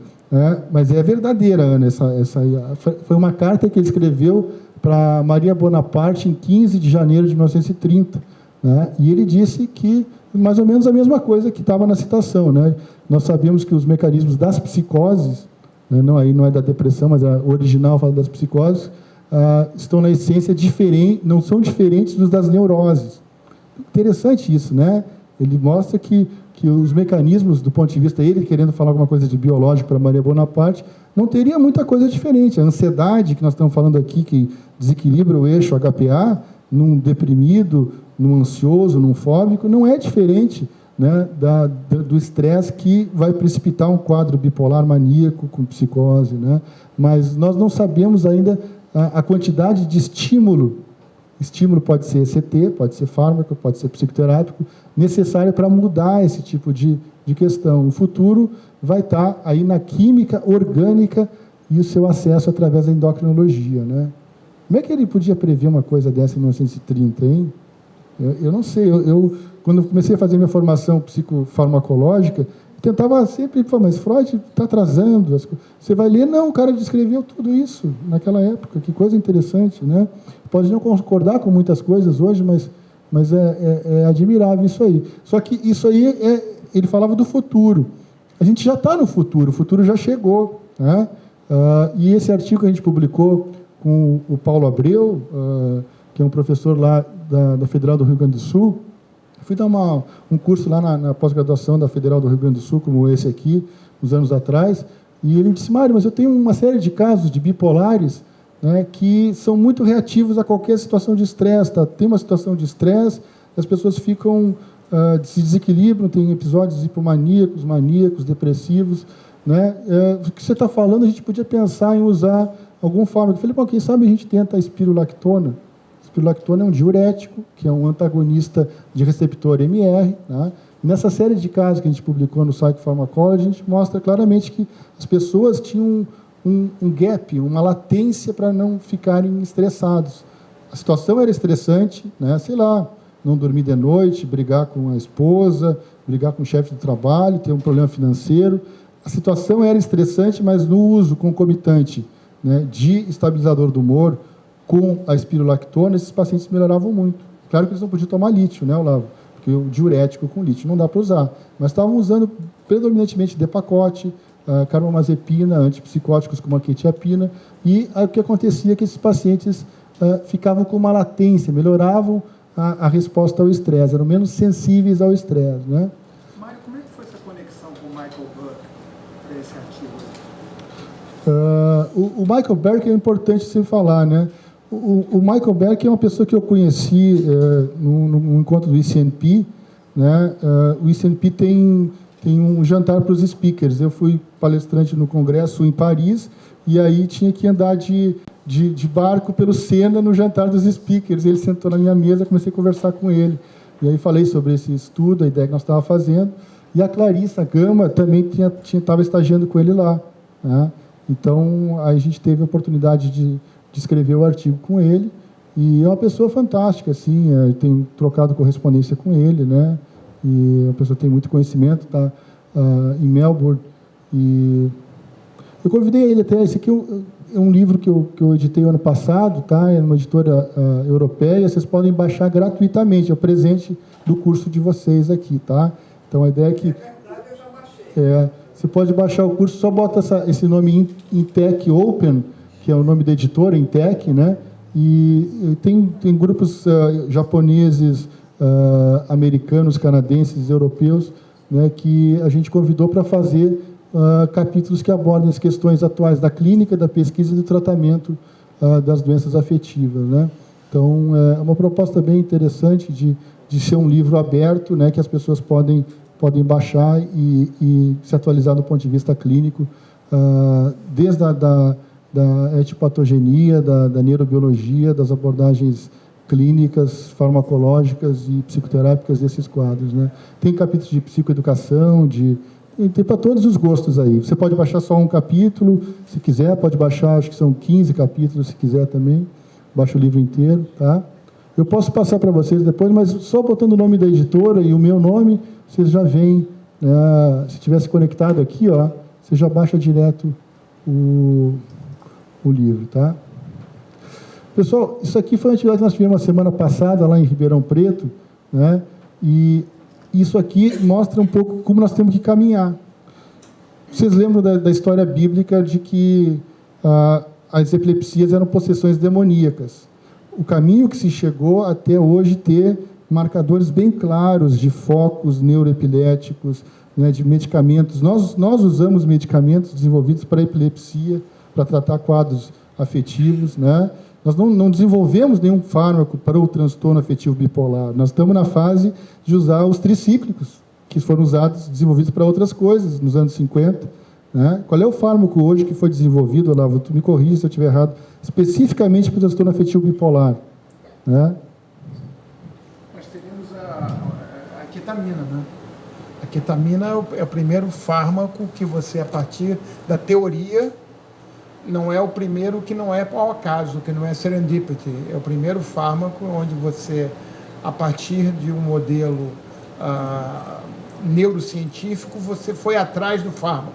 mas é verdadeira, Ana, foi uma carta que ele escreveu para Maria Bonaparte em 15 de janeiro de 1930, né? E ele disse que mais ou menos a mesma coisa que estava na citação, né? Nós sabemos que os mecanismos das psicoses, né, não é da depressão, mas o original fala das psicoses, estão na essência não são diferentes dos das neuroses. Interessante isso, né? Ele mostra que os mecanismos, do ponto de vista, ele querendo falar alguma coisa de biológico para Maria Bonaparte, não teria muita coisa diferente. A ansiedade que nós estamos falando aqui, que desequilibra o eixo HPA, num deprimido, num ansioso, num fóbico, não é diferente, né, do estresse que vai precipitar um quadro bipolar maníaco com psicose, né? Mas nós não sabemos ainda a quantidade de estímulo. Estímulo pode ser ECT, pode ser fármaco, pode ser psicoterápico, necessário para mudar esse tipo de questão. O futuro vai estar aí na química orgânica e o seu acesso através da endocrinologia, né? Como é que ele podia prever uma coisa dessa em 1930, hein? Eu não sei. Quando eu comecei a fazer minha formação psicofarmacológica, tentava sempre falar, mas Freud está atrasando. Você vai ler, não, o cara descreveu tudo isso naquela época. Que coisa interessante, né? Pode não concordar com muitas coisas hoje, mas é admirável isso aí. Só que isso aí, ele falava do futuro. A gente já está no futuro, o futuro já chegou, né? E esse artigo que a gente publicou com o Paulo Abreu, que é um professor lá da Federal do Rio Grande do Sul. Eu fui dar um curso lá na pós-graduação da Federal do Rio Grande do Sul, como esse aqui, uns anos atrás, e ele disse, Mário, mas eu tenho uma série de casos de bipolares, né, que são muito reativos a qualquer situação de estresse. Tá? Tem uma situação de estresse, as pessoas ficam, se desequilibram, tem episódios hipomaníacos, maníacos, depressivos, né? O que você está falando, a gente podia pensar em usar algum fármaco. Eu falei, bom, quem sabe a gente tenta a espirulactona. A espirulactona é um diurético, que é um antagonista de receptor MR, né? Nessa série de casos que a gente publicou no Psycho Pharmacology, a gente mostra claramente que as pessoas tinham um gap, uma latência para não ficarem estressados. A situação era estressante, né? Sei lá, não dormir de noite, brigar com a esposa, brigar com o chefe do trabalho, ter um problema financeiro. A situação era estressante, mas no uso concomitante, né, de estabilizador do humor com a espirulactona, esses pacientes melhoravam muito. Claro que eles não podiam tomar lítio, né, Olavo? Porque o diurético com lítio não dá para usar. Mas estavam usando predominantemente Depakote, carbamazepina, antipsicóticos como a quetiapina, e o que acontecia é que esses pacientes ficavam com uma latência, melhoravam a resposta ao estresse, eram menos sensíveis ao estresse, né? Mário, como é que foi essa conexão com o Michael Buck para esse artigo? O Michael Berk é importante você falar, né? O Michael Berk é uma pessoa que eu conheci no encontro do ICNP, né? O ICNP tem um jantar para os speakers. Eu fui palestrante no congresso em Paris e aí tinha que andar de barco pelo Sena no jantar dos speakers. Ele sentou na minha mesa, comecei a conversar com ele. E aí falei sobre esse estudo, a ideia que nós estávamos fazendo. E a Clarissa Gama também estava estagiando com ele lá, né? Então, aí a gente teve a oportunidade de escrever o artigo com ele. E é uma pessoa fantástica, assim, eu tenho trocado correspondência com ele, né? E a pessoa tem muito conhecimento, está em Melbourne. E eu convidei ele até, esse aqui é um livro que eu editei ano passado, tá? É uma editora europeia, vocês podem baixar gratuitamente, é o presente do curso de vocês aqui, tá? Então a ideia é que... É verdade, eu já baixei. Você pode baixar o curso, só bota esse nome Intec Open, que é o nome da editora, Intec, né? E tem grupos japoneses, americanos, canadenses, europeus, né, que a gente convidou para fazer capítulos que abordem as questões atuais da clínica, da pesquisa e do tratamento das doenças afetivas, né? Então, é uma proposta bem interessante de ser um livro aberto, né, que as pessoas podem baixar e se atualizar do ponto de vista clínico, desde da etipatogenia, da neurobiologia, das abordagens clínicas, farmacológicas e psicoterápicas desses quadros, né? Tem capítulos de psicoeducação, tem para todos os gostos aí. Você pode baixar só um capítulo, se quiser, pode baixar, acho que são 15 capítulos, se quiser também. Baixa o livro inteiro, tá? Eu posso passar para vocês depois, mas só botando o nome da editora e o meu nome, vocês já veem, se tivesse conectado aqui, ó, você já baixa direto o livro, tá? Pessoal, isso aqui foi uma atividade que nós tivemos a semana passada lá em Ribeirão Preto, né? E isso aqui mostra um pouco como nós temos que caminhar. Vocês lembram da história bíblica de que as epilepsias eram possessões demoníacas. O caminho que se chegou até hoje ter marcadores bem claros de focos neuroepiléticos, né, de medicamentos. Nós usamos medicamentos desenvolvidos para epilepsia, para tratar quadros afetivos, né? Nós não desenvolvemos nenhum fármaco para o transtorno afetivo bipolar. Nós estamos na fase de usar os tricíclicos, que foram desenvolvidos para outras coisas, nos anos 50. Né? Qual é o fármaco hoje que foi desenvolvido, Olavo? Tu me corrija se eu estiver errado, especificamente para o transtorno afetivo bipolar? Né? Nós teremos a ketamina, né? A ketamina é o primeiro fármaco que você, a partir da teoria, não é o primeiro que não é ao acaso, que não é serendipity. É o primeiro fármaco onde você, a partir de um modelo neurocientífico, você foi atrás do fármaco.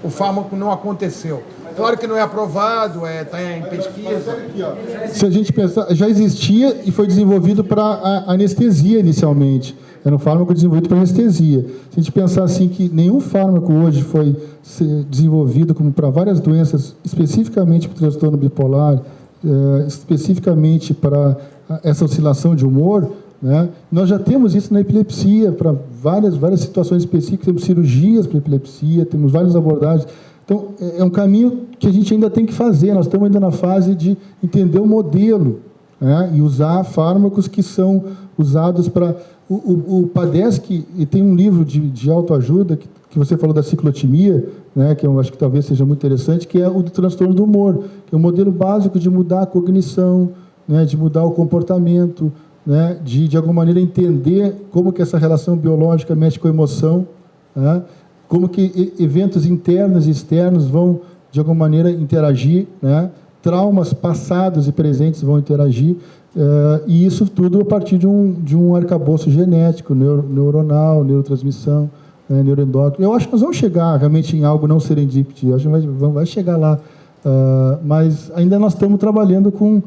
O fármaco não aconteceu. Claro que não é aprovado, está em pesquisa. Se a gente pensar, já existia e foi desenvolvido para anestesia inicialmente. Era um fármaco desenvolvido para anestesia. Se a gente pensar assim que nenhum fármaco hoje foi desenvolvido como para várias doenças, especificamente para o transtorno bipolar, especificamente para essa oscilação de humor, né? Nós já temos isso na epilepsia, para várias situações específicas, temos cirurgias para epilepsia, temos várias abordagens. Então, é um caminho que a gente ainda tem que fazer, nós estamos ainda na fase de entender o modelo, né? E usar fármacos que são usados para... O Padeschi, e tem um livro de autoajuda, que você falou da ciclotimia, né, que eu acho que talvez seja muito interessante, que é o do transtorno do humor, que é um modelo básico de mudar a cognição, né, de mudar o comportamento, né, de alguma maneira entender como que essa relação biológica mexe com a emoção, né, como que eventos internos e externos vão, de alguma maneira, interagir, né, traumas passados e presentes vão interagir, e isso tudo a partir de um arcabouço genético, neuronal, neurotransmissão, neuroendócrino. Eu acho que nós vamos chegar realmente em algo não serendipity, eu acho que vai chegar lá, mas ainda nós estamos trabalhando com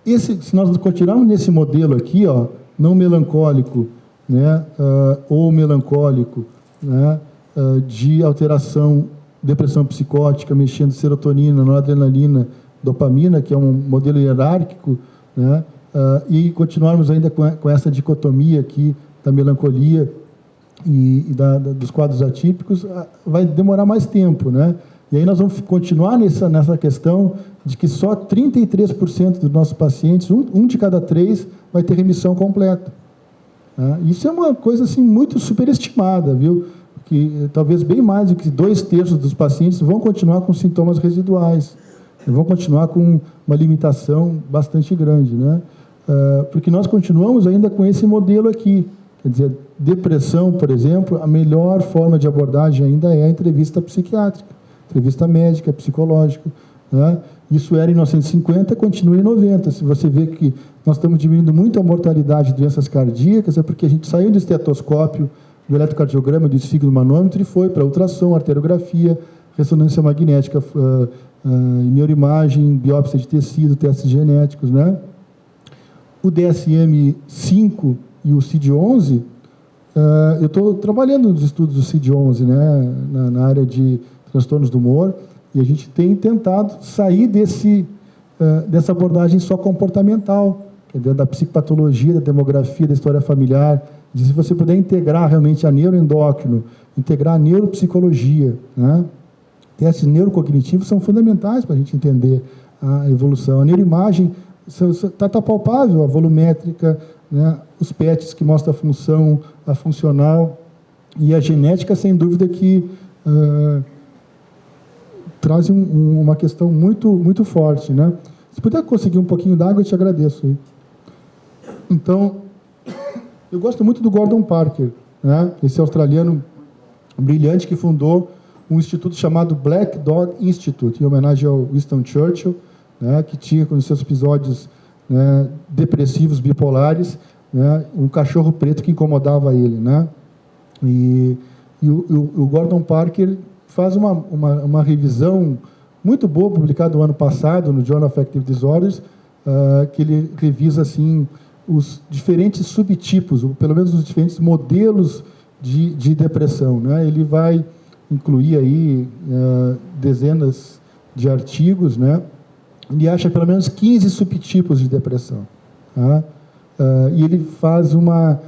se nós continuarmos nesse modelo aqui, ó, não melancólico, né, ou melancólico, né, de alteração, depressão psicótica, mexendo serotonina, noradrenalina, dopamina, que é um modelo hierárquico, né, e continuarmos ainda com essa dicotomia aqui da melancolia e dos quadros atípicos, vai demorar mais tempo, né? E aí nós vamos continuar nessa questão de que só 33% dos nossos pacientes, um de cada 3, vai ter remissão completa. Né? Isso é uma coisa assim, muito superestimada, viu? Que talvez bem mais do que 2/3 dos pacientes vão continuar com sintomas residuais, vão continuar com uma limitação bastante grande, né? Porque nós continuamos ainda com esse modelo aqui. Quer dizer, depressão, por exemplo, a melhor forma de abordagem ainda é a entrevista psiquiátrica, entrevista médica, psicológica, né? Isso era em 1950, continua em 90. Se você vê que nós estamos diminuindo muito a mortalidade de doenças cardíacas, é porque a gente saiu do estetoscópio, do eletrocardiograma, do esfigmomanômetro e foi para ultrassom, arteriografia, ressonância magnética, neuroimagem, biópsia de tecido, testes genéticos, né? O DSM-5 e o CID-11, eu estou trabalhando nos estudos do CID-11, né, na área de transtornos do humor, e a gente tem tentado sair dessa abordagem só comportamental, da psicopatologia, da demografia, da história familiar, de se você puder integrar realmente a neuroendócrino, integrar a neuropsicologia, né? Testes neurocognitivos são fundamentais para a gente entender a evolução. A neuroimagem está palpável, a volumétrica, né? Os PETs que mostram a funcional, e a genética, sem dúvida, que traz uma questão muito, muito forte, né? Se puder conseguir um pouquinho d'água, eu te agradeço. Aí. Então, eu gosto muito do Gordon Parker, né? Esse australiano brilhante que fundou um instituto chamado Black Dog Institute, em homenagem ao Winston Churchill, né? Que tinha, com os seus episódios, né, depressivos, bipolares, né, um cachorro preto que incomodava ele, né? E o Gordon Parker faz uma revisão muito boa, publicada no ano passado, no Journal of Affective Disorders, que ele revisa assim, os diferentes subtipos, ou pelo menos os diferentes modelos de depressão, né? Ele vai incluir aí dezenas de artigos, né? Ele acha pelo menos 15 subtipos de depressão, tá? E ele faz uma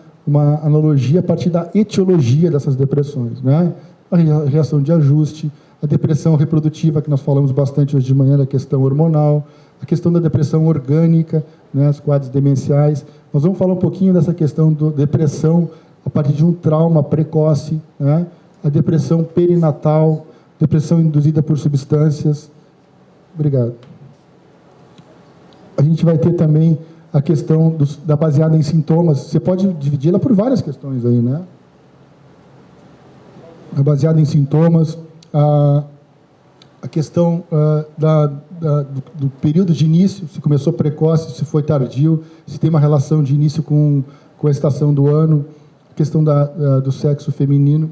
analogia a partir da etiologia dessas depressões, né? A reação de ajuste, a depressão reprodutiva, que nós falamos bastante hoje de manhã, a questão hormonal, a questão da depressão orgânica, né, os quadros demenciais. Nós vamos falar um pouquinho dessa questão da depressão a partir de um trauma precoce, né, a depressão perinatal, depressão induzida por substâncias. Obrigado. A gente vai ter também a questão da baseada em sintomas. Você pode dividi-la por várias questões aí, né? A baseada em sintomas, a questão do período de início, se começou precoce, se foi tardio, se tem uma relação de início com a estação do ano, a questão do sexo feminino,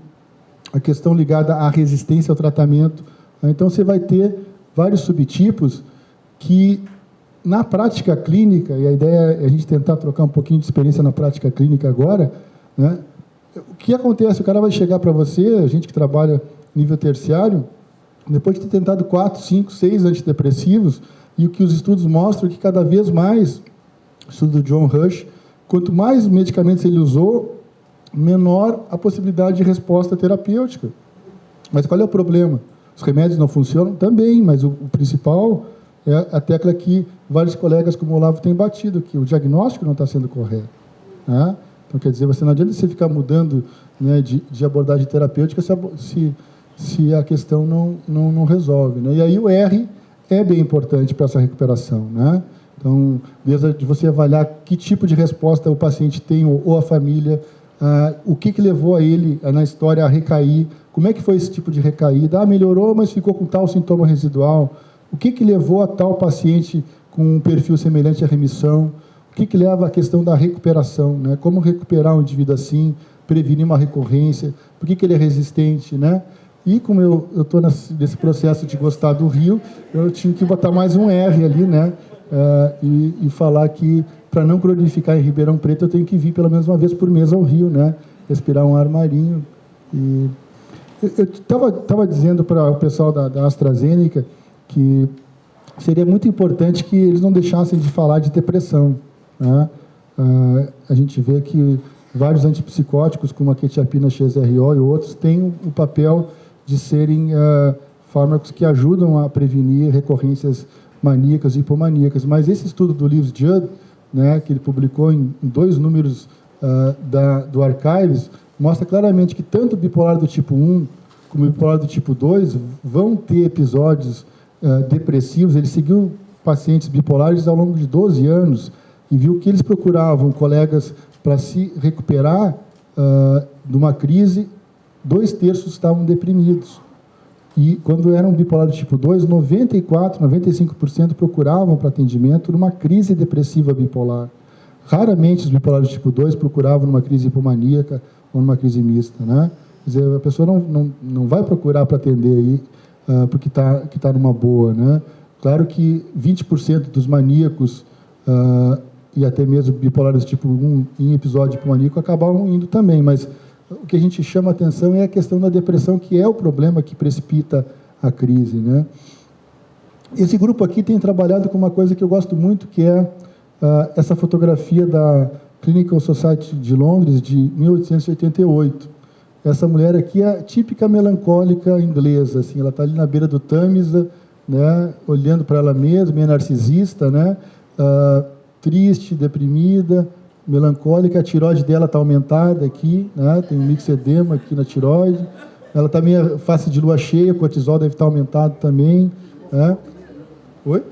a questão ligada à resistência ao tratamento. Então, você vai ter vários subtipos que, na prática clínica, e a ideia é a gente tentar trocar um pouquinho de experiência na prática clínica agora, né? O que acontece? O cara vai chegar para você, a gente que trabalha nível terciário, depois de ter tentado 4, 5, 6 antidepressivos, e o que os estudos mostram é que cada vez mais, o estudo do John Rush, quanto mais medicamentos ele usou, menor a possibilidade de resposta terapêutica. Mas qual é o problema? Os remédios não funcionam? Também, mas o principal é a tecla que vários colegas como o Olavo têm batido, que o diagnóstico não está sendo correto, né? Então, quer dizer, não adianta você ficar mudando, né, de abordagem terapêutica se a questão não resolve, né? E aí o R é bem importante para essa recuperação, né? Então, desde você avaliar que tipo de resposta o paciente tem ou a família, o que levou a ele, na história, a recair, como é que foi esse tipo de recaída? Melhorou, mas ficou com tal sintoma residual. O que levou a tal paciente com um perfil semelhante à remissão? O que leva à questão da recuperação, né? Como recuperar um indivíduo assim, prevenir uma recorrência, por que ele é resistente, né? E como eu estou nesse processo de gostar do Rio, eu tinha que botar mais um R ali, né? E falar que, para não cronificar em Ribeirão Preto, eu tenho que vir pelo menos uma vez por mês ao Rio, né? Respirar um ar marinho. E eu estava dizendo para o pessoal da AstraZeneca que seria muito importante que eles não deixassem de falar de depressão, né? A gente vê que vários antipsicóticos, como a quetiapina XRO e outros, têm o papel de serem fármacos que ajudam a prevenir recorrências maníacas e hipomaníacas. Mas esse estudo do Lewis Judd, né, que ele publicou em 2 números do Archives, mostra claramente que tanto o bipolar do tipo 1 como o bipolar do tipo 2 vão ter episódios depressivos. Ele seguiu pacientes bipolares ao longo de 12 anos e viu que eles procuravam colegas para se recuperar de uma crise, 2/3 estavam deprimidos. E quando eram bipolar do tipo 2, 94%, 95% procuravam para atendimento numa crise depressiva bipolar. Raramente os bipolares do tipo 2 procuravam numa crise hipomaníaca ou numa crise mista, né? Quer dizer, a pessoa não vai procurar para atender aí, porque tá numa boa, né? Claro que 20% dos maníacos e até mesmo bipolares do tipo 1 em episódio hipomaníaco acabavam indo também, mas o que a gente chama atenção é a questão da depressão, que é o problema que precipita a crise, né? Esse grupo aqui tem trabalhado com uma coisa que eu gosto muito, que é essa fotografia da Clinical Society de Londres, de 1888. Essa mulher aqui é a típica melancólica inglesa, assim, ela está ali na beira do Tâmisa, né, olhando para ela mesma, meio narcisista, né, triste, deprimida, melancólica. A tireoide dela está aumentada aqui, né, tem um mixedema aqui na tireoide. Ela está meio face de lua cheia, o cortisol deve estar aumentado também. Né? Oi?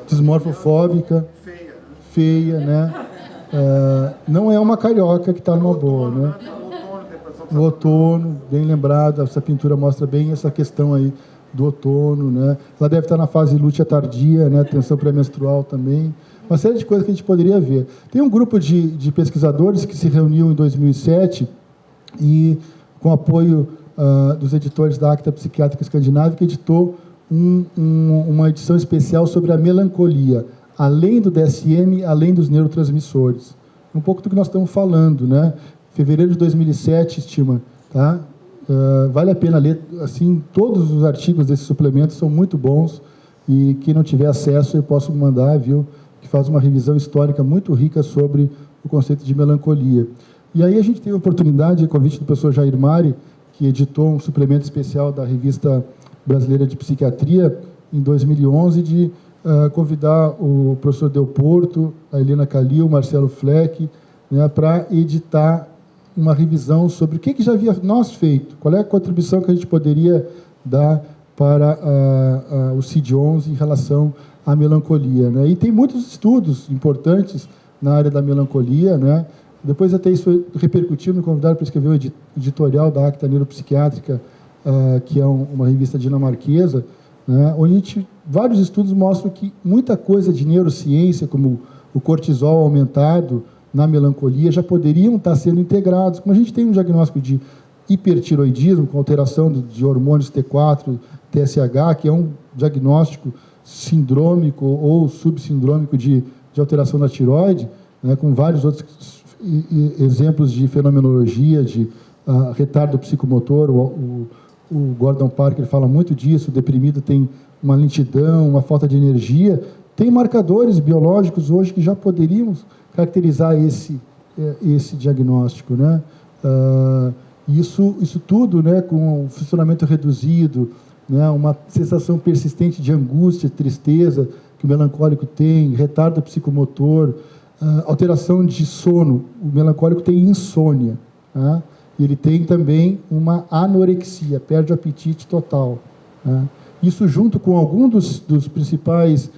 Dismorfofóbica. Feia, né? Não é uma carioca que está numa boa, né? No outono, bem lembrado, essa pintura mostra bem essa questão aí do outono, né? Ela deve estar na fase lútea tardia, né? Tensão pré-menstrual também. Uma série de coisas que a gente poderia ver. Tem um grupo de pesquisadores que se reuniu em 2007 e, com apoio dos editores da Acta Psiquiátrica Escandinava, editou uma edição especial sobre a melancolia, além do DSM, além dos neurotransmissores. Um pouco do que nós estamos falando, né? Fevereiro de 2007, estima, tá? Vale a pena ler, assim, todos os artigos desse suplemento são muito bons e quem não tiver acesso eu posso mandar, viu? Que faz uma revisão histórica muito rica sobre o conceito de melancolia. E aí a gente teve a oportunidade, a convite do professor Jair Mari, que editou um suplemento especial da Revista Brasileira de Psiquiatria em 2011, de convidar o professor Del Porto, a Helena Calil, o Marcelo Fleck, né, para editar uma revisão sobre o que já havia nós feito, qual é a contribuição que a gente poderia dar para o CID-11 em relação à melancolia, né? E tem muitos estudos importantes na área da melancolia, né? Depois até isso repercutiu, me convidaram para escrever um editorial da Acta Neuropsiquiátrica, que é uma revista dinamarquesa, né? Onde vários estudos mostram que muita coisa de neurociência, como o cortisol aumentado na melancolia, já poderiam estar sendo integrados. Como a gente tem um diagnóstico de hipertiroidismo, com alteração de hormônios T4, TSH, que é um diagnóstico sindrômico ou subsindrômico de alteração da tiroide, né, com vários outros exemplos de fenomenologia, de retardo psicomotor. O Gordon Parker fala muito disso. O deprimido tem uma lentidão, uma falta de energia. Tem marcadores biológicos hoje que já poderiam caracterizar esse diagnóstico, né? Isso tudo, né, com um funcionamento reduzido, né, uma sensação persistente de angústia, tristeza que o melancólico tem, retardo psicomotor, alteração de sono. O melancólico tem insônia, tá? E ele tem também uma anorexia, perde o apetite total, tá? Isso junto com algum dos principais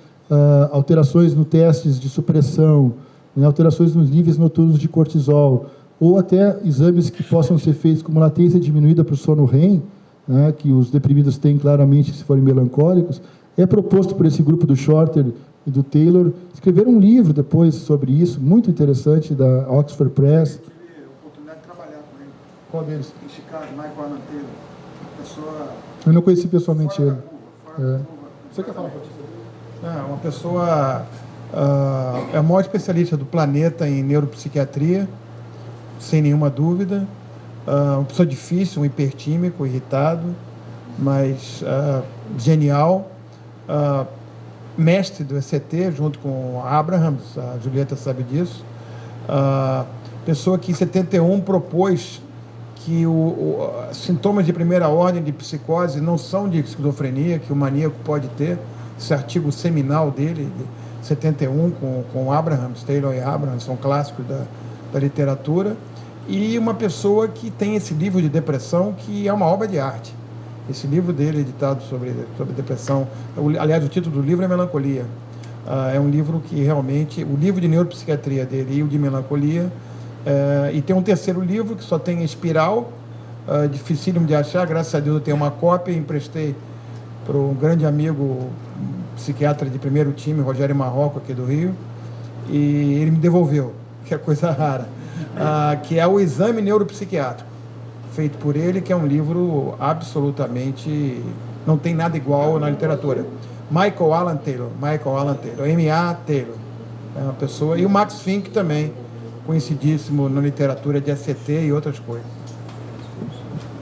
alterações no testes de supressão, né, alterações nos níveis noturnos de cortisol, ou até exames que possam ser feitos como latência diminuída para o sono REM, né, que os deprimidos têm claramente se forem melancólicos. É proposto por esse grupo do Shorter e do Taylor escrever um livro depois sobre isso, muito interessante, da Oxford Press. Eu tive a oportunidade de trabalhar com ele. Qual deles? Em Chicago, Michael Alan Taylor. Eu não conheci pessoalmente ele. Você quer falar? Uma pessoa é a maior especialista do planeta em neuropsiquiatria, sem nenhuma dúvida. Uma pessoa difícil, um hipertímico, irritado, mas genial. Mestre do ECT, junto com Abrahams, a Julieta sabe disso. Pessoa que em 71 propôs que os sintomas de primeira ordem de psicose não são de esquizofrenia, que o maníaco pode ter. Esse artigo seminal dele, de 71, com Abrahams, Taylor e Abrahams, são clássicos da literatura. E uma pessoa que tem esse livro de depressão, que é uma obra de arte. Esse livro dele, editado sobre depressão, aliás, o título do livro é Melancolia. É um livro que realmente, o livro de neuropsiquiatria dele e o de melancolia, e tem um terceiro livro que só tem espiral, dificílimo de achar, graças a Deus eu tenho uma cópia, emprestei para um grande amigo, psiquiatra de primeiro time, Rogério Marroco, aqui do Rio, e ele me devolveu, que é coisa rara, que é o Exame Neuropsiquiátrico, feito por ele, que é um livro absolutamente, não tem nada igual na literatura. Michael Alan Taylor, M.A. Taylor, é uma pessoa, e o Max Fink também, conhecidíssimo na literatura de ECT e outras coisas.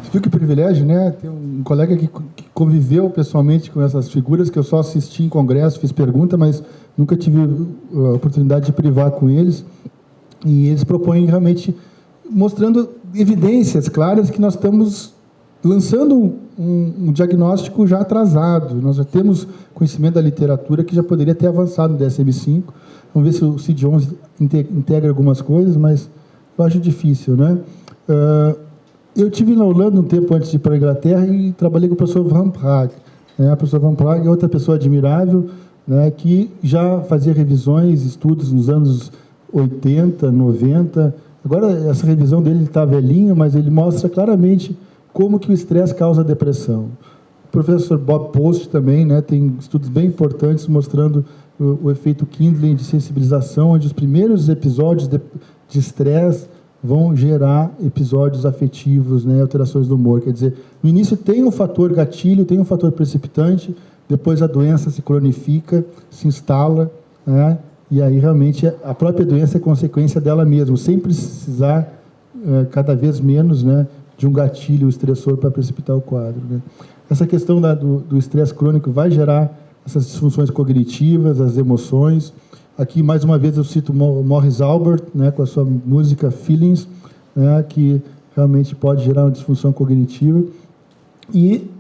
Você viu que privilégio, né? Tem um colega que conviveu pessoalmente com essas figuras, que eu só assisti em congresso, fiz pergunta, mas nunca tive a oportunidade de privar com eles, e eles propõem realmente, mostrando evidências claras que nós estamos lançando um diagnóstico já atrasado. Nós já temos conhecimento da literatura que já poderia ter avançado no DSM-5. Vamos ver se o CID-11 integra algumas coisas, mas eu acho difícil, né? Eu estive na Holanda um tempo antes de ir para a Inglaterra e trabalhei com o professor Van Praag. A professora Van Praag é outra pessoa admirável, né, que já fazia revisões, estudos nos anos 80, 90. Agora, essa revisão dele está velhinha, mas ele mostra claramente como que o estresse causa depressão. O professor Bob Post também, né, tem estudos bem importantes mostrando o efeito Kindle de sensibilização, onde os primeiros episódios de estresse vão gerar episódios afetivos, né, alterações do humor. Quer dizer, no início tem um fator gatilho, tem um fator precipitante, depois a doença se cronifica, se instala, né, e aí realmente a própria doença é consequência dela mesma, sem precisar cada vez menos, né, de um gatilho estressor para precipitar o quadro, né. Essa questão do estresse crônico vai gerar essas disfunções cognitivas, as emoções. Aqui, mais uma vez, eu cito Morris Albert, né, com a sua música Feelings, né, que realmente pode gerar uma disfunção cognitiva. E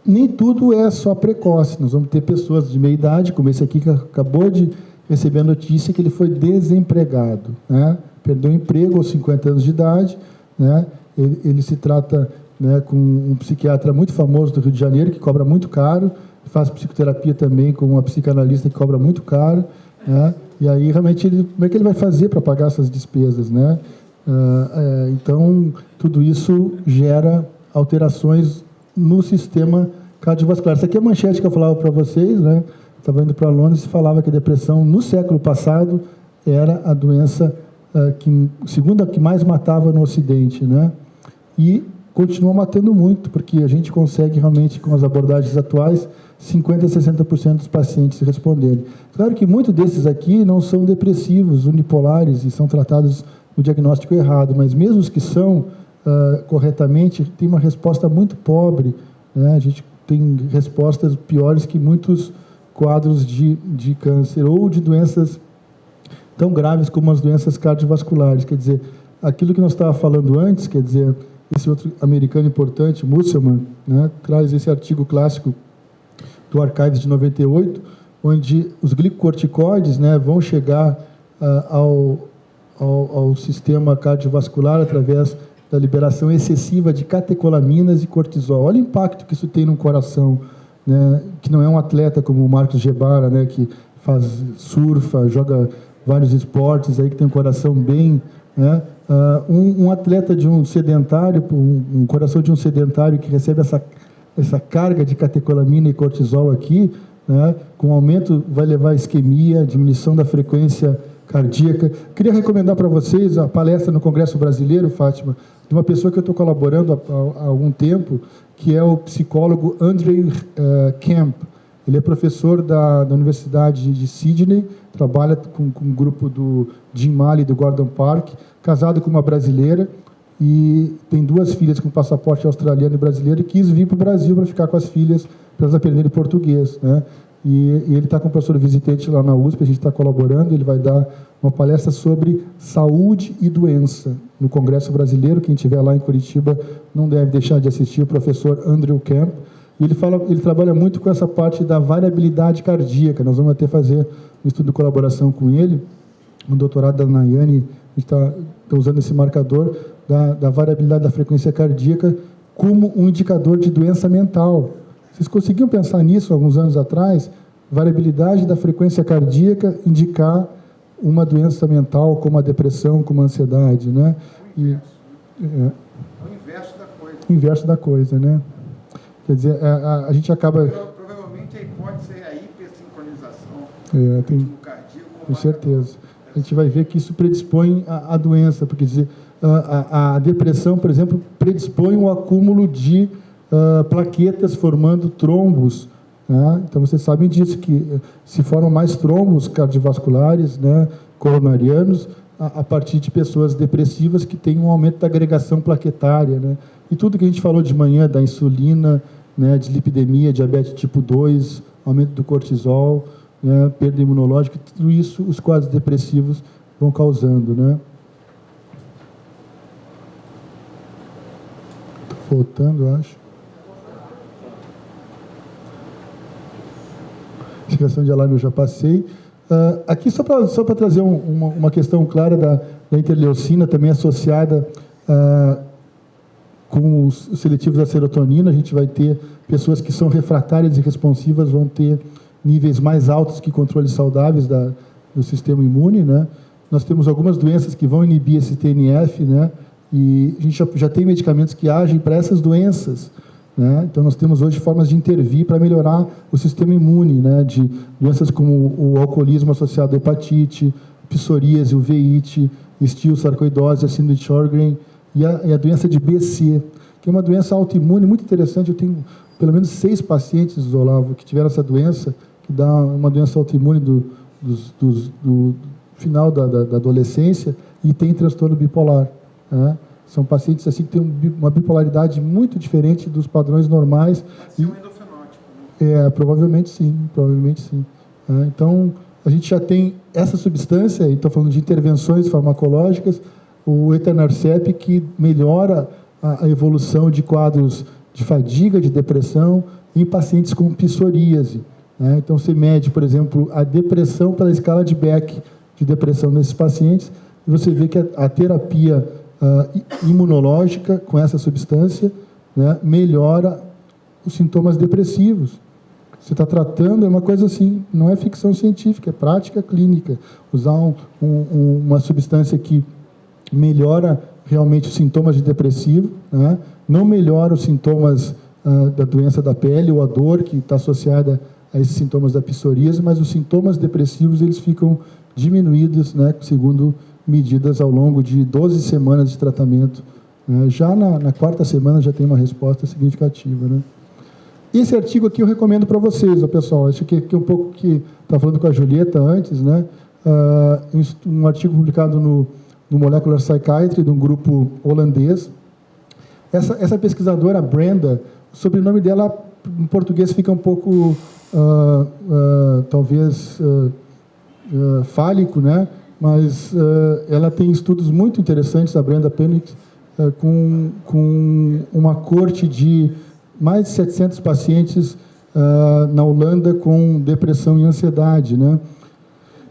nem tudo é só precoce. Nós vamos ter pessoas de meia idade, como esse aqui que acabou de receber a notícia que ele foi desempregado, né, perdeu o emprego aos 50 anos de idade, né, ele se trata, né, com um psiquiatra muito famoso do Rio de Janeiro, que cobra muito caro, faz psicoterapia também com uma psicanalista que cobra muito caro, né? E aí realmente como é que ele vai fazer para pagar essas despesas, né? Então tudo isso gera alterações no sistema cardiovascular. Essa aqui é a manchete que eu falava para vocês, né? Estava indo para Londres e falava que a depressão no século passado era a doença segunda que mais matava no Ocidente, né? E continua matando muito, porque a gente consegue realmente, com as abordagens atuais, 50% a 60% dos pacientes responderem. Claro que muitos desses aqui não são depressivos, unipolares, e são tratados no diagnóstico errado, mas mesmo os que são corretamente, tem uma resposta muito pobre, né? A gente tem respostas piores que muitos quadros de câncer ou de doenças tão graves como as doenças cardiovasculares. Quer dizer, aquilo que nós estávamos falando antes, quer dizer, esse outro americano importante, Musselman, né, traz esse artigo clássico do Archives de 98, onde os glicocorticoides, né, vão chegar ao sistema cardiovascular através da liberação excessiva de catecolaminas e cortisol. Olha o impacto que isso tem no coração, né, que não é um atleta como o Marcos Gebara, né, que surfa, joga vários esportes, aí que tem um coração bem, né, um atleta de um sedentário, um coração de um sedentário que recebe essa carga de catecolamina e cortisol aqui, né, com aumento vai levar a isquemia, diminuição da frequência cardíaca. Queria recomendar para vocês a palestra no Congresso Brasileiro, Fátima, de uma pessoa que eu estou colaborando há algum tempo, que é o psicólogo Andrew Kemp. Ele é professor da Universidade de Sydney, trabalha com um grupo do Jim Malley, do Gordon Park, casado com uma brasileira, e tem 2 filhas com passaporte australiano e brasileiro, e quis vir para o Brasil para ficar com as filhas, para elas aprenderem português, né? E ele está com o professor visitante lá na USP, a gente está colaborando, ele vai dar uma palestra sobre saúde e doença no Congresso Brasileiro. Quem estiver lá em Curitiba não deve deixar de assistir, o professor Andrew Kemp. E ele trabalha muito com essa parte da variabilidade cardíaca. Nós vamos até fazer um estudo de colaboração com ele, um doutorado da Nayane, a gente está usando esse marcador da variabilidade da frequência cardíaca como um indicador de doença mental. Vocês conseguiam pensar nisso alguns anos atrás? Variabilidade da frequência cardíaca indicar uma doença mental, como a depressão, como a ansiedade, né? O inverso da coisa. O inverso da coisa, né? Quer dizer, a gente acaba... Provavelmente a hipótese é a hipersincronização do cardíaco. Com certeza. A gente vai ver que isso predispõe à doença, porque dizer, a depressão, por exemplo, predispõe o acúmulo de plaquetas formando trombos, né? Então, vocês sabem disso, que se formam mais trombos cardiovasculares, né, coronarianos, a partir de pessoas depressivas que têm um aumento da agregação plaquetária, né? E tudo que a gente falou de manhã, da insulina, né, dislipidemia, diabetes tipo 2, aumento do cortisol, né, perda imunológica, tudo isso os quadros depressivos vão causando, né? Estou voltando, eu acho. Explicação de alarme eu já passei. Aqui, só para trazer uma questão clara da interleucina, também associada com os seletivos da serotonina, a gente vai ter pessoas que são refratárias e responsivas, vão ter níveis mais altos que controles saudáveis do sistema imune, né? Nós temos algumas doenças que vão inibir esse TNF, né? E a gente já tem medicamentos que agem para essas doenças, né? Então, nós temos hoje formas de intervir para melhorar o sistema imune, né? De doenças como o alcoolismo associado à hepatite, psoríase, uveíte, estiosarcoidose, a síndrome de Sjögren e a doença de BC, que é uma doença autoimune muito interessante. Eu tenho pelo menos 6 pacientes, Olavo, que tiveram essa doença, que dá uma doença autoimune do final da adolescência e tem transtorno bipolar, né? São pacientes assim que têm uma bipolaridade muito diferente dos padrões normais. Pode ser um endofenótipo, né? Provavelmente sim, provavelmente sim. Então, a gente já tem essa substância, estou falando de intervenções farmacológicas, o etanercept, que melhora a evolução de quadros de fadiga, de depressão, em pacientes com psoríase, né? Então, você mede, por exemplo, a depressão pela escala de Beck de depressão nesses pacientes, e você vê que a terapia imunológica com essa substância, né, melhora os sintomas depressivos. Você está tratando, é uma coisa assim, não é ficção científica, é prática clínica. Usar uma substância que melhora realmente os sintomas de depressivo, né, não melhora os sintomas da doença da pele ou a dor que está associada a esses sintomas da psoríase, mas os sintomas depressivos eles ficam diminuídos, né, segundo medidas ao longo de 12 semanas de tratamento. Já na 4ª semana já tem uma resposta significativa, né? Esse artigo aqui eu recomendo para vocês, pessoal. Acho que é um pouco que estava falando com a Julieta antes, né? Um artigo publicado no Molecular Psychiatry, de um grupo holandês. Essa pesquisadora, Brenda, o sobrenome dela em português fica um pouco, talvez, fálico, né? Mas ela tem estudos muito interessantes, a Brenda Penix, com uma corte de mais de 700 pacientes na Holanda com depressão e ansiedade, né?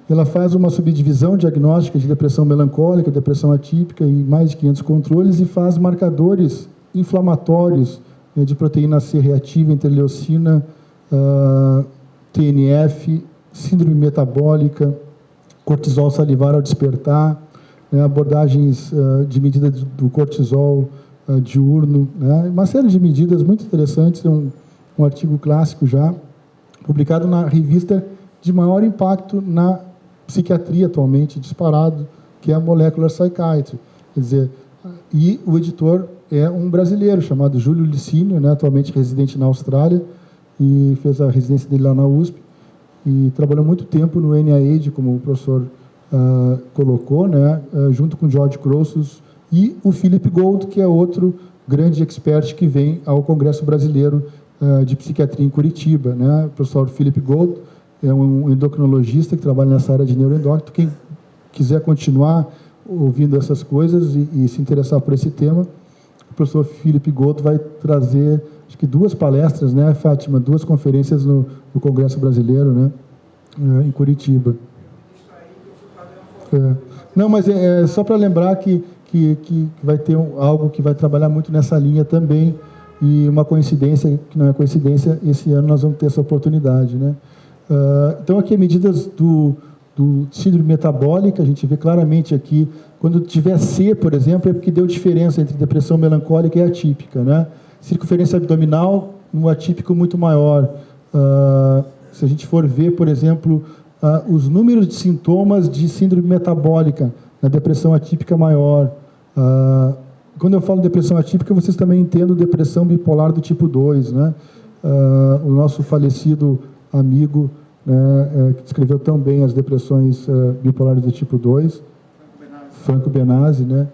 Ela faz uma subdivisão diagnóstica de depressão melancólica, depressão atípica e mais de 500 controles, e faz marcadores inflamatórios, né, de proteína C reativa, interleucina, TNF, síndrome metabólica, cortisol salivar ao despertar, né, abordagens de medida do cortisol diurno, né, uma série de medidas muito interessantes. É um artigo clássico já, publicado na revista de maior impacto na psiquiatria atualmente disparado, que é a Molecular Psychiatry. Quer dizer, e o editor é um brasileiro chamado Júlio Licínio, né, atualmente residente na Austrália, e fez a residência dele lá na USP, e trabalhou muito tempo no NIH, como o professor colocou, né, junto com George Crossus e o Philip Gold, que é outro grande expert que vem ao Congresso Brasileiro de Psiquiatria em Curitiba, né? O professor Philip Gold é um endocrinologista que trabalha nessa área de neuroendócrino. Quem quiser continuar ouvindo essas coisas e se interessar por esse tema, o professor Philip Gold vai trazer, acho que 2 palestras, né, Fátima? 2 conferências no Congresso Brasileiro, né, em Curitiba. Não, mas é só para lembrar que vai ter algo que vai trabalhar muito nessa linha também, e uma coincidência, que não é coincidência, esse ano nós vamos ter essa oportunidade, né? Então, aqui, medidas do síndrome metabólica, a gente vê claramente aqui, quando tiver C, por exemplo, é porque deu diferença entre depressão melancólica e atípica, né? Circunferência abdominal, um atípico muito maior. Se a gente for ver, por exemplo, os números de sintomas de síndrome metabólica na depressão atípica maior. Quando eu falo depressão atípica, vocês também entendem depressão bipolar do tipo 2, né? O nosso falecido amigo, né, que descreveu tão bem as depressões bipolares do tipo 2, Franco Benassi, né,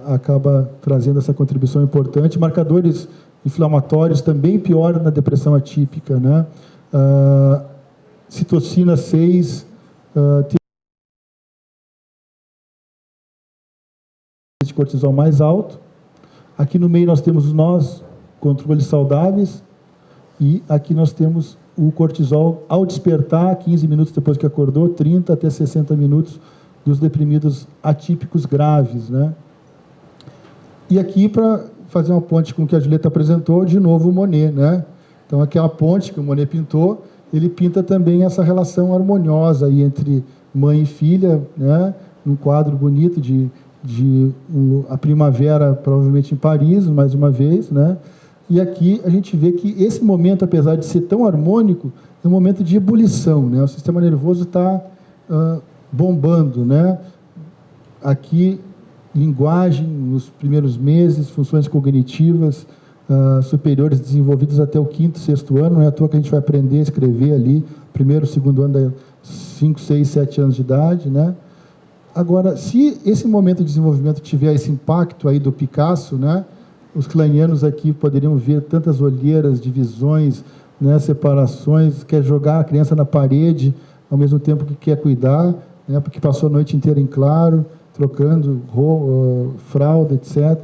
acaba trazendo essa contribuição importante. Marcadores inflamatórios também pioram na depressão atípica, né? Citocina 6, de cortisol mais alto. Aqui no meio nós temos nós, controles saudáveis, e aqui nós temos o cortisol ao despertar, 15 minutos depois que acordou, 30 até 60 minutos dos deprimidos atípicos graves, né? E aqui, para fazer uma ponte com o que a Julieta apresentou, de novo o Monet, né? Então, aquela ponte que o Monet pintou, ele pinta também essa relação harmoniosa aí entre mãe e filha, né? Num quadro bonito a primavera, provavelmente em Paris, mais uma vez, né? E aqui a gente vê que esse momento, apesar de ser tão harmônico, é um momento de ebulição, né? O sistema nervoso está bombando, né? Aqui, linguagem, nos primeiros meses, funções cognitivas superiores desenvolvidas até o 5º, 6º ano, não é à toa que a gente vai aprender a escrever ali, 1º, 2º ano, 5, 6, 7 anos de idade, né? Agora, se esse momento de desenvolvimento tiver esse impacto aí do Picasso, né, os kleinianos aqui poderiam ver tantas olheiras, divisões, né, separações, quer jogar a criança na parede, ao mesmo tempo que quer cuidar, né, porque passou a noite inteira em claro, trocando fralda, etc.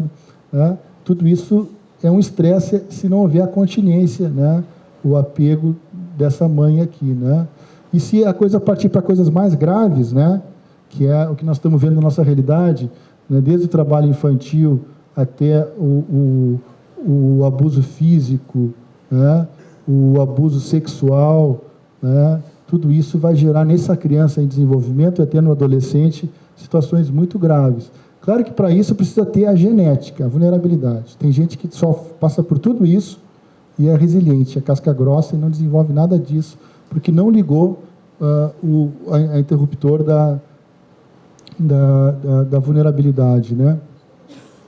Né? Tudo isso é um estresse se não houver a continência, né, o apego dessa mãe aqui, né? E se a coisa partir para coisas mais graves, né, que é o que nós estamos vendo na nossa realidade, né, desde o trabalho infantil até o abuso físico, né, o abuso sexual, né, tudo isso vai gerar nessa criança em desenvolvimento e até no adolescente situações muito graves. Claro que para isso precisa ter a genética, a vulnerabilidade. Tem gente que só passa por tudo isso e é resiliente, é casca grossa e não desenvolve nada disso, porque não ligou a interruptor da vulnerabilidade, né?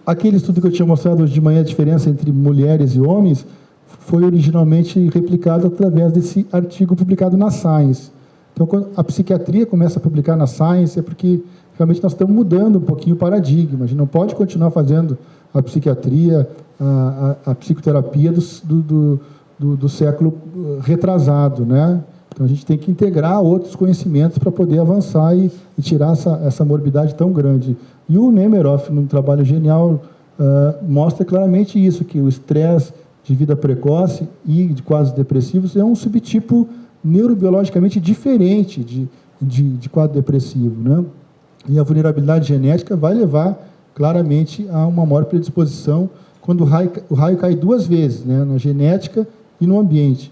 Aquele estudo que eu tinha mostrado hoje de manhã, a diferença entre mulheres e homens, foi originalmente replicado através desse artigo publicado na Science. Então, quando a psiquiatria começa a publicar na Science, é porque realmente nós estamos mudando um pouquinho o paradigma. A gente não pode continuar fazendo a psiquiatria, a psicoterapia do século retrasado, né? Então, a gente tem que integrar outros conhecimentos para poder avançar e tirar essa morbidade tão grande. E o Nemiroff, num trabalho genial, mostra claramente isso, que o estresse de vida precoce e de quadros depressivos é um subtipo neurobiologicamente diferente de quadro depressivo, né? E a vulnerabilidade genética vai levar claramente a uma maior predisposição quando o raio cai 2 vezes, né? Na genética e no ambiente.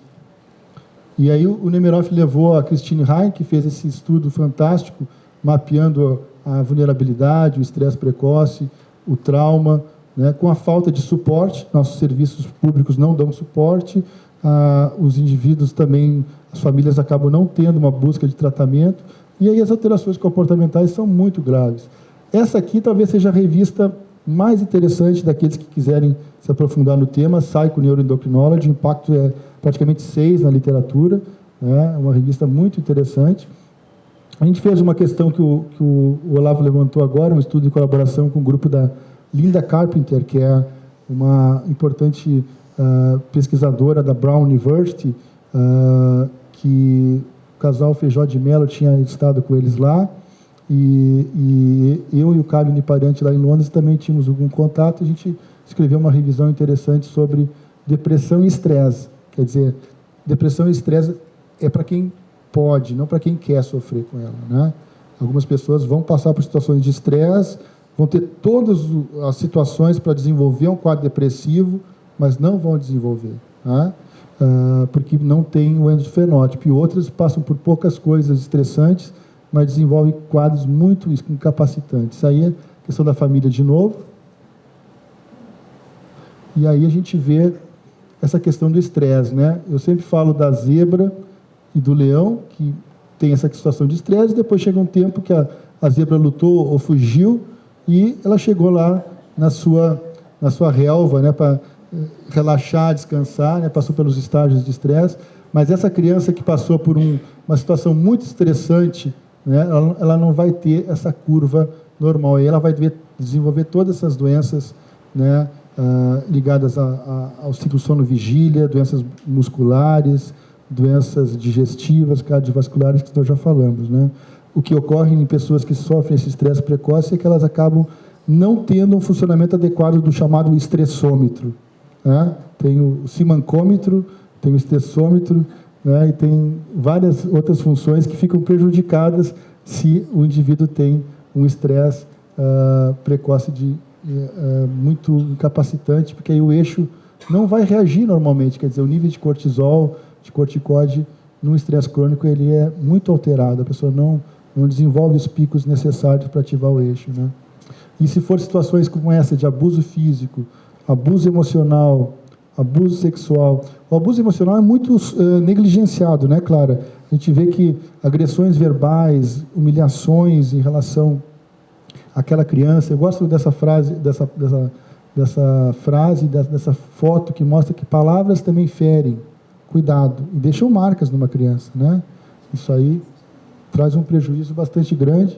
E aí o Nemiroff levou a Christine Hein, que fez esse estudo fantástico, mapeando a vulnerabilidade, o estresse precoce, o trauma, né, com a falta de suporte. Nossos serviços públicos não dão suporte, os indivíduos também, as famílias acabam não tendo uma busca de tratamento, E aí as alterações comportamentais são muito graves. Essa aqui talvez seja a revista mais interessante daqueles que quiserem se aprofundar no tema, Psycho Neuroendocrinology, o impacto é praticamente 6 na literatura, né? É uma revista muito interessante. A gente fez uma questão que o Olavo levantou agora, um estudo de colaboração com o grupo da Linda Carpenter, que é uma importante pesquisadora da Brown University, que o casal Feijó de Mello tinha estado com eles lá, e eu e o Caio Niparante lá em Londres também tínhamos algum contato, e a gente escreveu uma revisão interessante sobre depressão e estresse. Quer dizer, depressão e estresse é para quem pode, não para quem quer sofrer com ela, né? Algumas pessoas vão passar por situações de estresse, vão ter todas as situações para desenvolver um quadro depressivo, mas não vão desenvolver, né? Porque não tem o endofenótipo. E outras passam por poucas coisas estressantes, mas desenvolvem quadros muito incapacitantes. Aí é questão da família de novo. E aí a gente vê essa questão do estresse, né? Eu sempre falo da zebra e do leão, que tem essa situação de estresse, depois chega um tempo que a zebra lutou ou fugiu, e ela chegou lá na sua relva, né, para relaxar, descansar, né, passou pelos estágios de estresse, mas essa criança que passou por uma situação muito estressante, né, ela não vai ter essa curva normal, aí ela vai desenvolver todas essas doenças, né, ligadas ao ciclo sono-vigília, doenças musculares, doenças digestivas, cardiovasculares, que nós já falamos, né? O que ocorre em pessoas que sofrem esse estresse precoce é que elas acabam não tendo um funcionamento adequado do chamado estressômetro, né? Tem o simancômetro, tem o estressômetro, né? E tem várias outras funções que ficam prejudicadas se o indivíduo tem um estresse precoce muito incapacitante, porque aí o eixo não vai reagir normalmente, quer dizer, o nível de cortisol, de corticóide, num estresse crônico, ele é muito alterado, a pessoa não desenvolve os picos necessários para ativar o eixo, né? E se for situações como essa, de abuso físico, abuso emocional, abuso sexual, o abuso emocional é muito negligenciado, né, Clara? A gente vê que agressões verbais, humilhações em relação àquela criança, eu gosto dessa frase, dessa foto que mostra que palavras também ferem, cuidado, e deixam marcas numa criança, né? Isso aí traz um prejuízo bastante grande,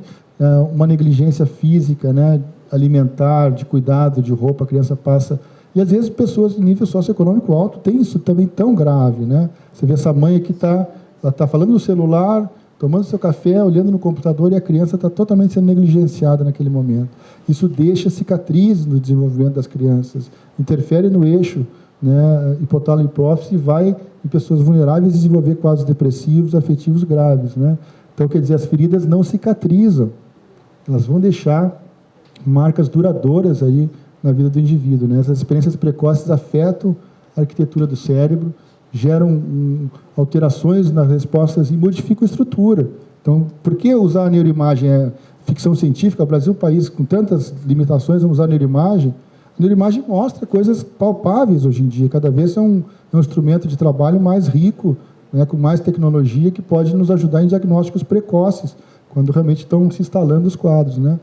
uma negligência física, né, alimentar, de cuidado, de roupa, a criança passa, e às vezes pessoas de nível socioeconômico alto têm isso também tão grave, né? Você vê essa mãe que ela está falando no celular, tomando seu café, olhando no computador, e a criança está totalmente sendo negligenciada naquele momento. Isso deixa cicatrizes no desenvolvimento das crianças, interfere no eixo, né, hipotálamo e hipófise, e vai em pessoas vulneráveis desenvolver quadros depressivos, afetivos graves, né? Então, quer dizer, as feridas não cicatrizam, elas vão deixar marcas duradouras aí na vida do indivíduo, né? Essas experiências precoces afetam a arquitetura do cérebro, geram alterações nas respostas e modificam a estrutura. Então, por que usar a neuroimagem? É ficção científica, o Brasil é um país com tantas limitações, vamos usar a neuroimagem. A neuroimagem mostra coisas palpáveis hoje em dia, cada vez é um instrumento de trabalho mais rico, né, com mais tecnologia, que pode nos ajudar em diagnósticos precoces, quando realmente estão se instalando os quadros, né?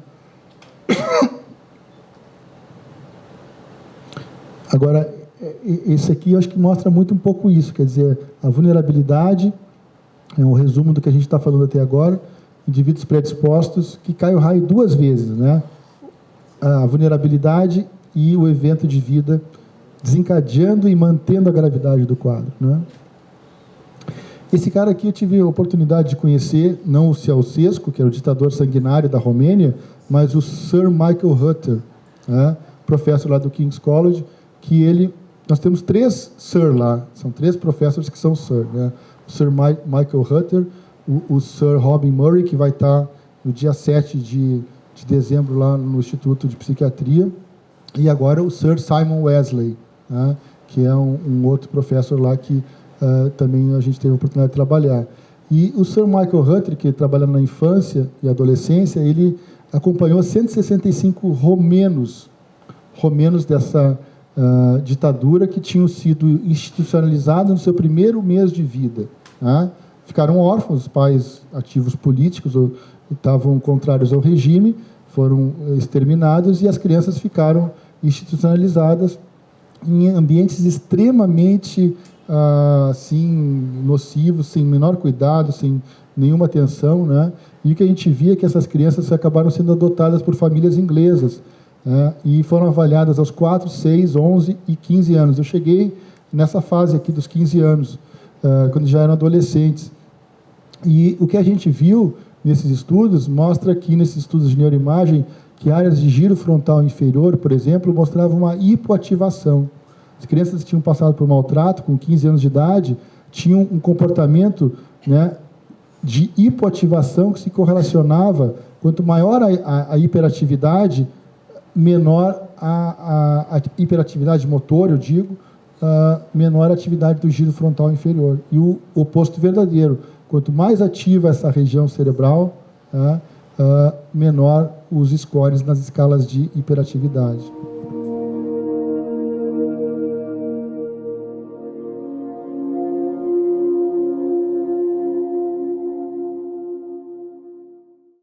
Agora, esse aqui eu acho que mostra muito um pouco isso, quer dizer, a vulnerabilidade, é um resumo do que a gente está falando até agora, indivíduos predispostos, que cai o raio 2 vezes, né? A vulnerabilidade e o evento de vida desencadeando e mantendo a gravidade do quadro, né? Esse cara aqui eu tive a oportunidade de conhecer, não o Ceausescu, que era o ditador sanguinário da Romênia, mas o Sir Michael Hutter, né? Professor lá do King's College, que nós temos 3 Sir lá, são 3 professores que são Sir, né? O Sir Michael Hutter, o Sir Robin Murray, que vai estar no dia 7 de dezembro lá no Instituto de Psiquiatria, e agora o Sir Simon Wesley, né? Que é um outro professor lá que também a gente teve a oportunidade de trabalhar. E o Sir Michael Hutter, que trabalha na infância e adolescência, ele acompanhou 165 romenos dessa ditadura, que tinham sido institucionalizados no seu primeiro mês de vida, né? ficaram órfãos, os pais ativos políticos ou estavam contrários ao regime, foram exterminados e as crianças ficaram institucionalizadas em ambientes extremamente assim, nocivos, sem menor cuidado, sem nenhuma atenção, né? E o que a gente via é que essas crianças acabaram sendo adotadas por famílias inglesas, né? E foram avaliadas aos 4, 6, 11 e 15 anos. Eu cheguei nessa fase aqui dos 15 anos, quando já eram adolescentes. E o que a gente viu nesses estudos mostra que, nesses estudos de neuroimagem, que áreas de giro frontal inferior, por exemplo, mostravam uma hipoativação. As crianças que tinham passado por maltrato, com 15 anos de idade, tinham um comportamento, né, de hipoativação que se correlacionava, quanto maior a hiperatividade, menor a hiperatividade motor, eu digo, menor a atividade do giro frontal inferior. E o oposto verdadeiro, quanto mais ativa essa região cerebral, menor os scores nas escalas de hiperatividade.